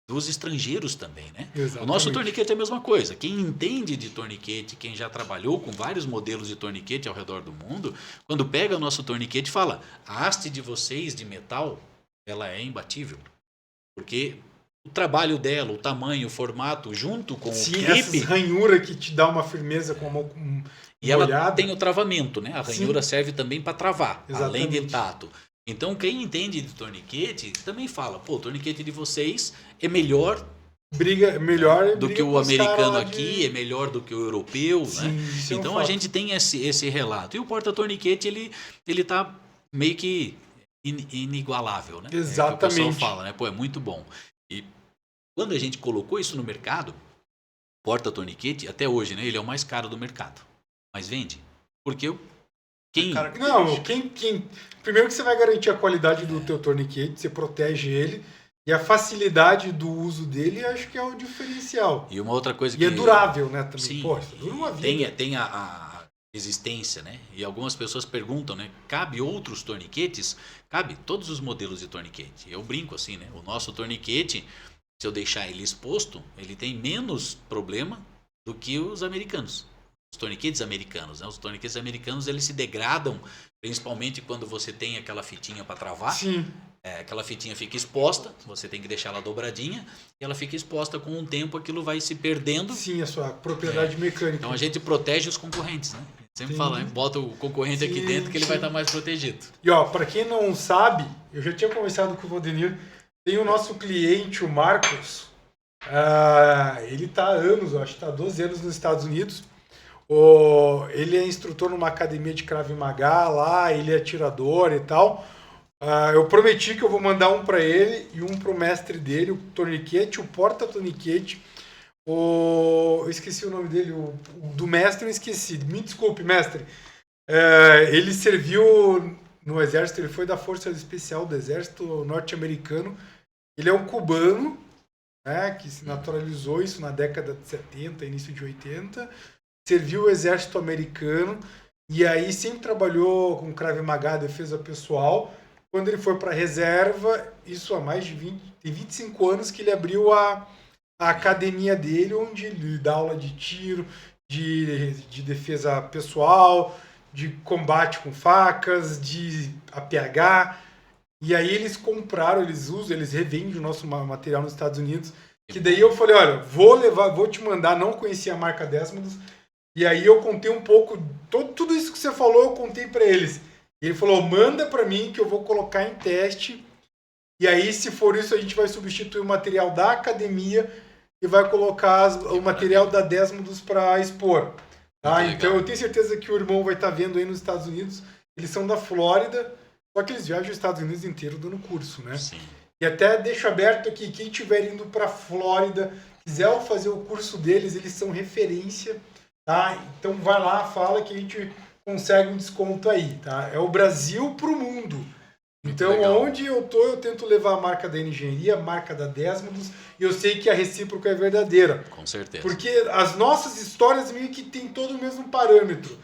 Dos estrangeiros também, né? Exatamente. O nosso torniquete é a mesma coisa. Quem entende de torniquete, quem já trabalhou com vários modelos de torniquete ao redor do mundo, quando pega o nosso torniquete, fala: a haste de vocês de metal, ela é imbatível. Porque o trabalho dela, o tamanho, o formato, junto com Sim, o clipe... essas ranhuras que te dá uma firmeza com a mão E ela molhada. tem o travamento, né? A ranhura serve também para travar, Exatamente. além de tato. Então, quem entende de torniquete também fala, pô, o torniquete de vocês é melhor melhor do briga que o com os caras americano lá aqui, é melhor do que o europeu, Sim, né? isso é um Então, a fato. gente tem esse relato. E o porta-torniquete, ele tá meio que inigualável, né? Exatamente. É o que o pessoal fala, né? Pô, é muito bom. E quando a gente colocou isso no mercado, porta-torniquete, até hoje, né? Ele é o mais caro do mercado. Mas vende. Porque quem... Não, primeiro que você vai garantir a qualidade do teu torniquete, você protege ele, e a facilidade do uso dele, acho que é o diferencial. E uma outra coisa E é durável, né, também. Sim, Pô, isso dura uma vida. tem a resistência, né? E algumas pessoas perguntam, né? Cabe outros torniquetes? Cabe todos os modelos de torniquete. Eu brinco assim, né? O nosso torniquete, se eu deixar ele exposto, ele tem menos problema do que os americanos. Os torniquetes americanos, né? Os torniquetes americanos, eles se degradam, principalmente quando você tem aquela fitinha para travar. Sim. Aquela fitinha fica exposta, você tem que deixar ela dobradinha, e ela fica exposta com o tempo, aquilo vai se perdendo. Sim, a sua propriedade mecânica. Então a gente protege os concorrentes, né? Sempre Sim. fala, bota o concorrente aqui Sim, dentro que ele sim. vai estar mais protegido. E ó, para quem não sabe, eu já tinha conversado com o Valdenir, tem o nosso cliente, o Marcos, ele tá há anos, eu acho que tá há 12 anos nos Estados Unidos. Ele é instrutor numa academia de Krav Maga lá, ele é atirador e tal. Eu prometi que eu vou mandar um para ele e um pro mestre dele, o torniquete, o porta-torniquete. Eu esqueci o nome dele, o do mestre eu esqueci. Me desculpe, mestre. Ele serviu no exército, ele foi da Força Especial do Exército Norte-Americano. Ele é um cubano, né, que se naturalizou isso na década de 70, início de 80. Serviu o exército americano e aí sempre trabalhou com Krav Maga, defesa pessoal. Quando ele foi para a reserva, isso há mais de 25 anos que ele abriu a academia dele, onde ele dá aula de tiro, de defesa pessoal, de combate com facas, de APH. E aí eles compraram, eles revendem o nosso material nos Estados Unidos. Que daí eu falei, olha, vou te mandar, não conhecia a marca Desmos. E aí eu contei um pouco, tudo isso que você falou, eu contei para eles. E ele falou, manda para mim que eu vou colocar em teste. E aí, se for isso, a gente vai substituir o material da academia e vai colocar o material da Desmos para expor. Tá? Então eu tenho certeza que o irmão vai estar vendo aí nos Estados Unidos. Eles são da Flórida, só que eles viajam os Estados Unidos inteiro dando curso, né? Sim. E até deixo aberto aqui, quem estiver indo para Flórida, quiser fazer o curso deles, eles são referência. Tá? Então vai lá, fala que a gente consegue um desconto aí, tá? É o Brasil pro mundo. Então onde eu tô, eu tento levar a marca da engenharia, a marca da Desmos, e eu sei que a recíproca é verdadeira. Com certeza. Porque as nossas histórias meio que tem todo o mesmo parâmetro.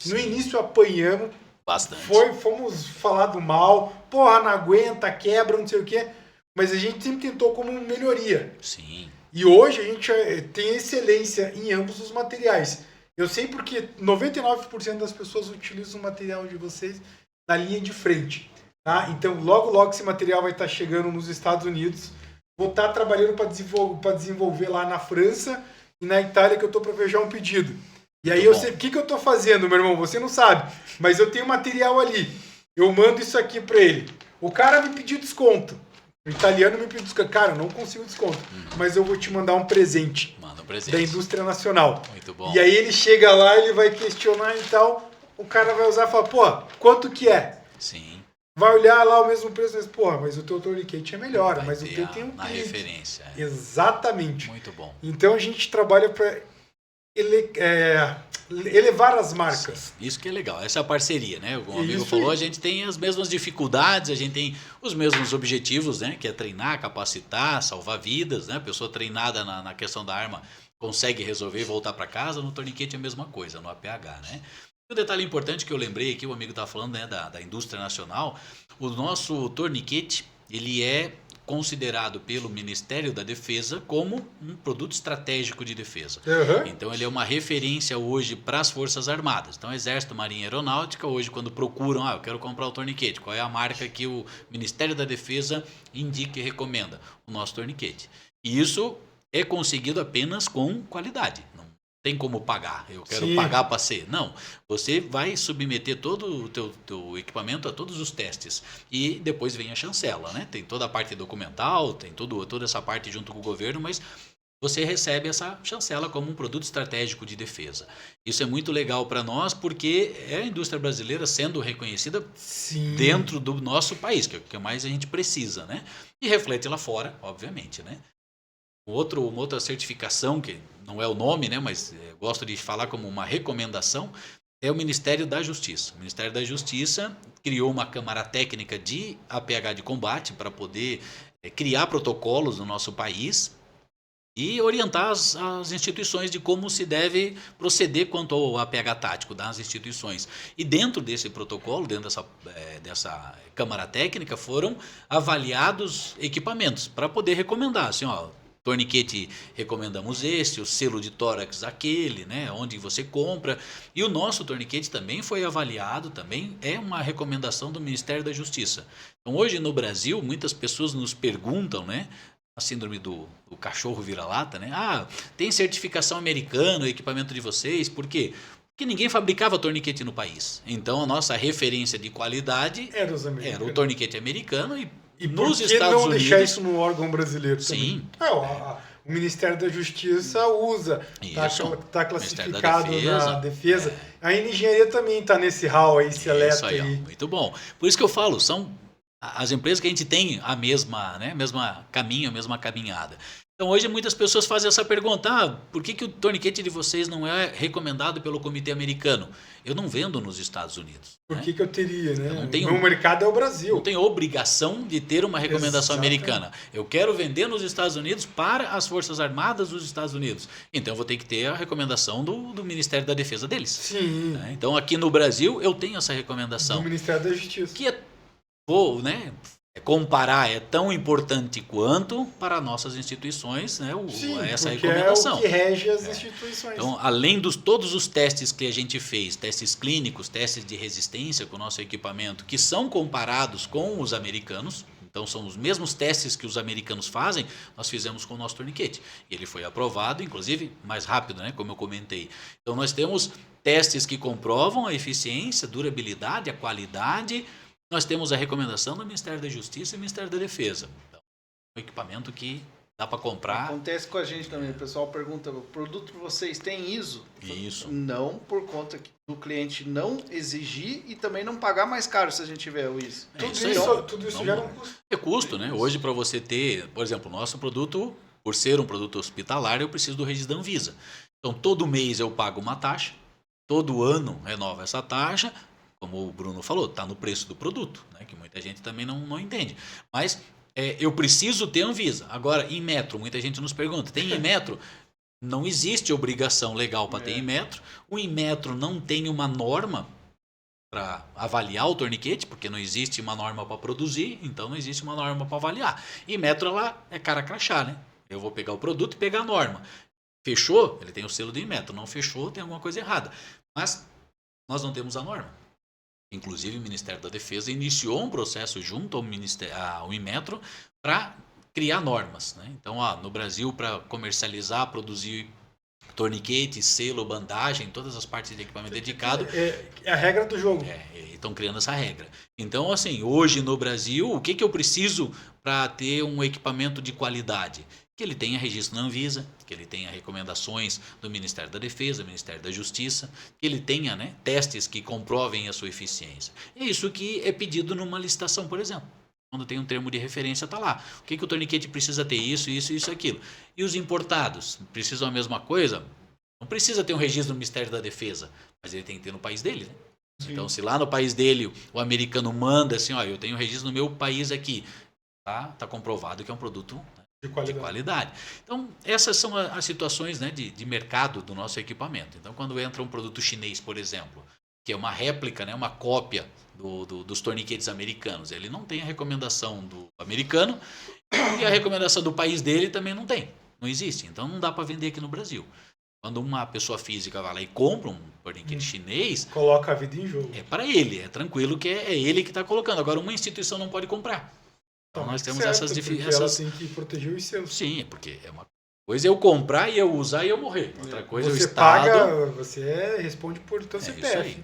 No início apanhamos, bastante. Fomos falado mal, porra, não aguenta, quebra, não sei o quê, mas a gente sempre tentou como melhoria. Sim. E hoje a gente tem excelência em ambos os materiais. Eu sei porque 99% das pessoas utilizam o material de vocês na linha de frente. Tá? Então, logo esse material vai estar chegando nos Estados Unidos. Vou estar trabalhando para desenvolver lá na França e na Itália, que eu estou para fechar um pedido. E aí, o que eu estou fazendo, meu irmão? Você não sabe, mas eu tenho material ali. Eu mando isso aqui para ele. O cara me pediu desconto. O italiano me pediu desconto. Cara, eu não consigo desconto, mas eu vou te mandar um presente Manda um presente. da indústria nacional. Muito bom. E aí ele chega lá, ele vai questionar e tal, o cara vai usar e fala, pô, quanto que é? Sim. Vai olhar lá o mesmo preço, mas, porra, mas o teu tourniquet é melhor, Vai mas o ter teu tem um na clique. referência. Exatamente. Muito bom. Então a gente trabalha para elevar as marcas. Sim, isso que é legal, essa é a parceria, né? O amigo Isso falou, aí. a gente tem as mesmas dificuldades, a gente tem os mesmos objetivos, né? Que é treinar, capacitar, salvar vidas, né? A pessoa treinada na questão da arma consegue resolver e voltar para casa, no torniquete é a mesma coisa, no APH, né? Um detalhe importante que eu lembrei aqui, o amigo estava falando, né, da indústria nacional, o nosso torniquete, ele é considerado pelo Ministério da Defesa como um produto estratégico de defesa. Uhum. Então ele é uma referência hoje para as Forças Armadas. Então Exército, Marinha e Aeronáutica, hoje quando procuram, eu quero comprar o torniquete, qual é a marca que o Ministério da Defesa indica e recomenda? O nosso torniquete. E isso é conseguido apenas com qualidade. Não tem como pagar, eu quero Sim. pagar para ser. Não, você vai submeter todo o teu equipamento a todos os testes e depois vem a chancela, né? Tem toda a parte documental, tem toda essa parte junto com o governo, mas você recebe essa chancela como um produto estratégico de defesa. Isso é muito legal para nós porque é a indústria brasileira sendo reconhecida Sim. dentro do nosso país, que é o que mais a gente precisa, né? E reflete lá fora, obviamente, né? Uma outra certificação, que não é o nome, né, mas gosto de falar como uma recomendação, é o Ministério da Justiça. O Ministério da Justiça criou uma Câmara Técnica de APH de combate para poder criar protocolos no nosso país e orientar as instituições de como se deve proceder quanto ao APH tático das instituições. E dentro desse protocolo, dentro dessa Câmara Técnica, foram avaliados equipamentos para poder recomendar, assim, torniquete recomendamos este, o selo de tórax aquele, né, onde você compra. E o nosso torniquete também foi avaliado, também é uma recomendação do Ministério da Justiça. Então hoje no Brasil, muitas pessoas nos perguntam, né, a síndrome do cachorro vira-lata, né, tem certificação americana o equipamento de vocês, por quê? Porque ninguém fabricava torniquete no país. Então a nossa referência de qualidade Era os americanos. era o torniquete americano E nos por que Estados não Unidos. deixar isso no órgão brasileiro Sim. também? O Ministério da Justiça usa, está classificado na defesa. Aí na engenharia também está nesse hall aí, seleto aí. Muito bom. Por isso que eu falo, são as empresas que a gente tem a mesma, né, mesma caminho, a mesma caminhada. Então hoje muitas pessoas fazem essa pergunta, por que o torniquete de vocês não é recomendado pelo comitê americano? Eu não vendo nos Estados Unidos. Por que eu teria, né? Eu não tenho, o meu mercado é o Brasil. Não tenho obrigação de ter uma recomendação Exatamente. americana. Eu quero vender nos Estados Unidos para as Forças Armadas dos Estados Unidos. Então eu vou ter que ter a recomendação do Ministério da Defesa deles. Sim. Né? Então aqui no Brasil eu tenho essa recomendação. Do Ministério da Justiça. Que comparar é tão importante quanto para nossas instituições, né, essa recomendação. É o que rege as instituições. Então, além dos todos os testes que a gente fez, testes clínicos, testes de resistência com o nosso equipamento, que são comparados com os americanos, então são os mesmos testes que os americanos fazem, nós fizemos com o nosso torniquete. E ele foi aprovado, inclusive, mais rápido, né, como eu comentei. Então nós temos testes que comprovam a eficiência, a durabilidade, a qualidade. Nós temos a recomendação do Ministério da Justiça e do Ministério da Defesa. Então, um equipamento que dá para comprar. Acontece com a gente também. O pessoal pergunta, o produto de vocês tem ISO? Isso. Não, por conta do cliente não exigir e também não pagar mais caro se a gente tiver o ISO. Tudo isso gera um custo. É custo, né? Hoje para você ter, por exemplo, o nosso produto, por ser um produto hospitalar, eu preciso do registro da Anvisa. Então todo mês eu pago uma taxa, todo ano renova essa taxa. Como o Bruno falou, está no preço do produto, né, que muita gente também não entende. Mas eu preciso ter Anvisa. Agora, em metro, muita gente nos pergunta, tem em metro? Não existe obrigação legal para ter em metro. O em metro não tem uma norma para avaliar o torniquete, porque não existe uma norma para produzir, então não existe uma norma para avaliar. Em metro, ela é cara crachá, né? Eu vou pegar o produto e pegar a norma. Fechou? Ele tem o selo de metro. Não fechou, tem alguma coisa errada. Mas nós não temos a norma. Inclusive, o Ministério da Defesa iniciou um processo junto ao Inmetro para criar normas. Né? Então, no Brasil, para comercializar, produzir torniquete, selo, bandagem, todas as partes de equipamento dedicado. É a regra do jogo. estão criando essa regra. Então, assim, hoje no Brasil, o que eu preciso para ter um equipamento de qualidade? Que ele tenha registro na Anvisa, que ele tenha recomendações do Ministério da Defesa, do Ministério da Justiça, que ele tenha, né, testes que comprovem a sua eficiência. É isso que é pedido numa licitação, por exemplo. Quando tem um termo de referência, está lá. O que o torniquete precisa ter? Isso, aquilo. E os importados precisam a mesma coisa? Não precisa ter um registro no Ministério da Defesa, mas ele tem que ter no país dele, né? Sim. Então, se lá no país dele o americano manda assim, ó, eu tenho registro no meu país aqui, tá comprovado que é um produto de qualidade. Então, essas são as situações, né, de mercado do nosso equipamento. Então, quando entra um produto chinês, por exemplo, que é uma réplica, né, uma cópia dos torniquetes americanos, ele não tem a recomendação do americano e a recomendação do país dele também não tem. Não existe. Então, não dá para vender aqui no Brasil. Quando uma pessoa física vai lá e compra um torniquete chinês... Coloca a vida em jogo. É para ele, é tranquilo que é ele que está colocando. Agora, uma instituição não pode comprar. Então, nós temos essas diferenças. Ela tem que proteger os seus. Sim, porque é uma coisa eu comprar e eu usar e eu morrer. Outra coisa é o Estado... Paga, você responde por teu CPF. Isso aí.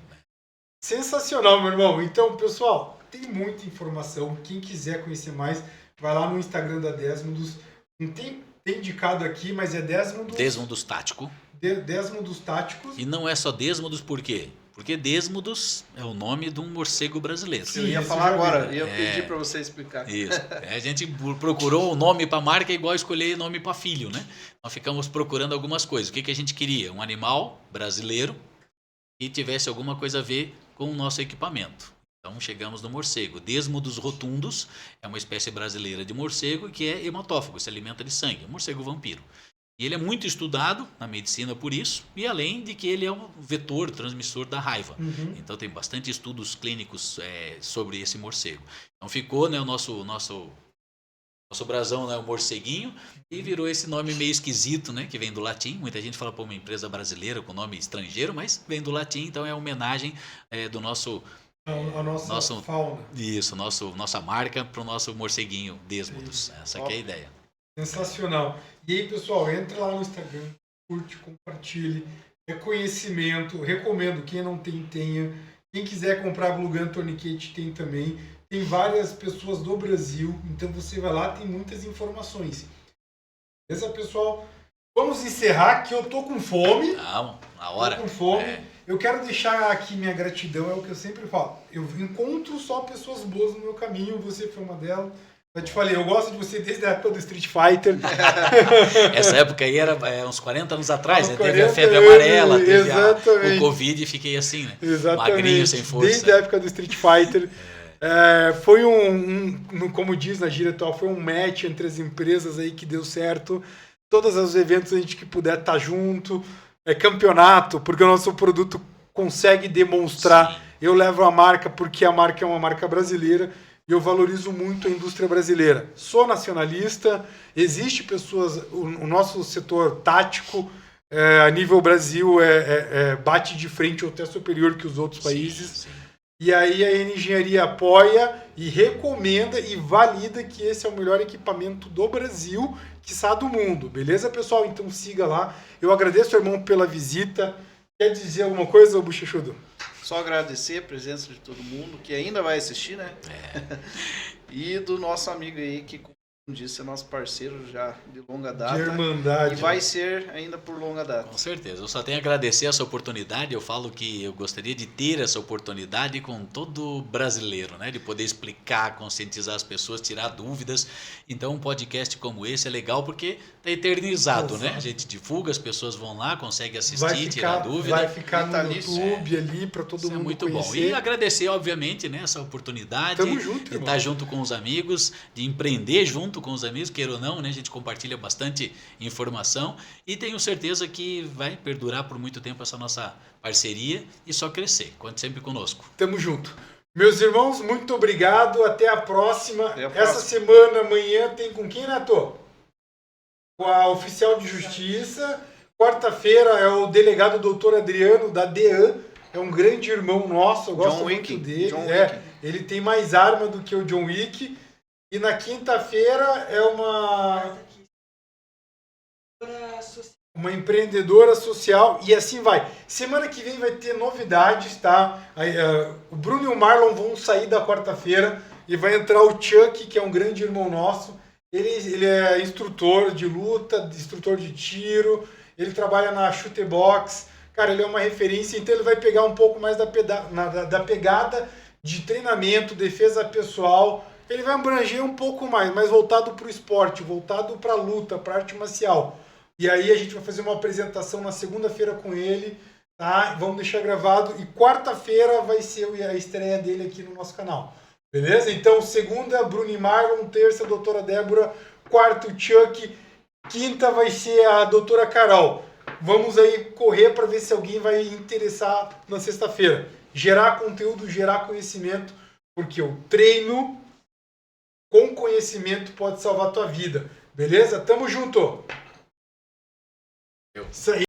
Sensacional, meu irmão. Então, pessoal, tem muita informação. Quem quiser conhecer mais, vai lá no Instagram da Desmodus. Não tem indicado aqui, mas é Desmodus... Desmodus Tático. Desmodus Táticos. E não é só Desmodus, por quê? Porque Desmodus é o nome de um morcego brasileiro. Sim, eu ia falar agora, ia pedir para você explicar. Isso. A gente procurou o nome para marca igual escolher nome para filho, né? Nós ficamos procurando algumas coisas. O que a gente queria? Um animal brasileiro que tivesse alguma coisa a ver com o nosso equipamento. Então chegamos no morcego. Desmodus rotundus é uma espécie brasileira de morcego que é hematófago, se alimenta de sangue, um morcego vampiro. E ele é muito estudado na medicina por isso, e além de que ele é um vetor, transmissor da raiva. Uhum. Então tem bastante estudos clínicos sobre esse morcego. Então ficou, né, o nosso brasão, né, o morceguinho, e virou esse nome meio esquisito, né, que vem do latim. Muita gente fala para uma empresa brasileira com nome estrangeiro, mas vem do latim, então é homenagem do nosso... A nossa fauna. Isso, nossa marca para o nosso morceguinho Desmodus. Essa que é a ideia. Sensacional. E aí, pessoal, entra lá no Instagram, curte, compartilhe. É conhecimento, recomendo. Quem não tem, tenha. Quem quiser comprar Glue Gun Tourniquet, tem também. Tem várias pessoas do Brasil, então você vai lá, tem muitas informações. Beleza, pessoal? Vamos encerrar, que eu tô com fome. Não, na hora. Tô com fome. Eu quero deixar aqui minha gratidão, é o que eu sempre falo. Eu encontro só pessoas boas no meu caminho, você foi uma delas. Eu te falei, eu gosto de você desde a época do Street Fighter. Essa época aí era uns 40 anos atrás, né? Teve a febre amarela, teve o Covid e fiquei assim, né? Exatamente. Magrinho, sem força. Desde a época do Street Fighter. Foi como diz na gíria atual, foi um match entre as empresas aí que deu certo. Todos os eventos a gente que puder estar junto. Campeonato, porque o nosso produto consegue demonstrar. Sim. Eu levo a marca porque a marca é uma marca brasileira e eu valorizo muito a indústria brasileira. Sou nacionalista, existe pessoas, o nosso setor tático a nível Brasil bate de frente ou até superior que os outros países. Sim. E aí a Engenharia apoia e recomenda e valida que esse é o melhor equipamento do Brasil, quiçá do mundo. Beleza, pessoal? Então siga lá. Eu agradeço, irmão, pela visita. Quer dizer alguma coisa, Bochechudo? Só agradecer a presença de todo mundo que ainda vai assistir, né? E do nosso amigo aí que, como disse, é nosso parceiro já de longa data. De irmandade. E vai ser ainda por longa data. Com certeza. Eu só tenho a agradecer essa oportunidade. Eu falo que eu gostaria de ter essa oportunidade com todo brasileiro, né? De poder explicar, conscientizar as pessoas, tirar dúvidas. Então, um podcast como esse é legal porque está eternizado, né? A gente divulga, as pessoas vão lá, conseguem assistir, tirar dúvida. Vai ficar no YouTube ali para todo mundo é muito conhecer. Bom. E agradecer, obviamente, né, essa oportunidade. Tamo junto, de estar junto com os amigos, de empreender junto com os amigos, queira ou não, né? A gente compartilha bastante informação e tenho certeza que vai perdurar por muito tempo essa nossa parceria e só crescer. Conte sempre conosco. Tamo junto. Meus irmãos, muito obrigado. Até a próxima. Essa semana, amanhã, tem com quem, Nato? Com a oficial de justiça. Quarta-feira é o delegado doutor Adriano, da DEAN. É um grande irmão nosso. Eu gosto muito dele. Ele tem mais arma do que o John Wick. E na quinta-feira é uma uma empreendedora social e assim vai. Semana que vem vai ter novidades, tá? Aí, o Bruno e o Marlon vão sair da quarta-feira e vai entrar o Chuck, que é um grande irmão nosso. Ele é instrutor de luta, instrutor de tiro, ele trabalha na Chute Box. Cara, ele é uma referência, então ele vai pegar um pouco mais da pegada de treinamento, defesa pessoal. Ele vai abranger um pouco mais, mas voltado para o esporte, voltado para a luta, para a arte marcial. E aí a gente vai fazer uma apresentação na segunda-feira com ele, tá? Vamos deixar gravado. E quarta-feira vai ser a estreia dele aqui no nosso canal. Beleza? Então, segunda, Bruno e Marlon. Terça, doutora Débora. Quarto, Chuck. Quinta vai ser a doutora Carol. Vamos aí correr para ver se alguém vai interessar na sexta-feira. Gerar conteúdo, gerar conhecimento, porque o treino com conhecimento pode salvar a tua vida. Beleza? Tamo junto! Isso aí.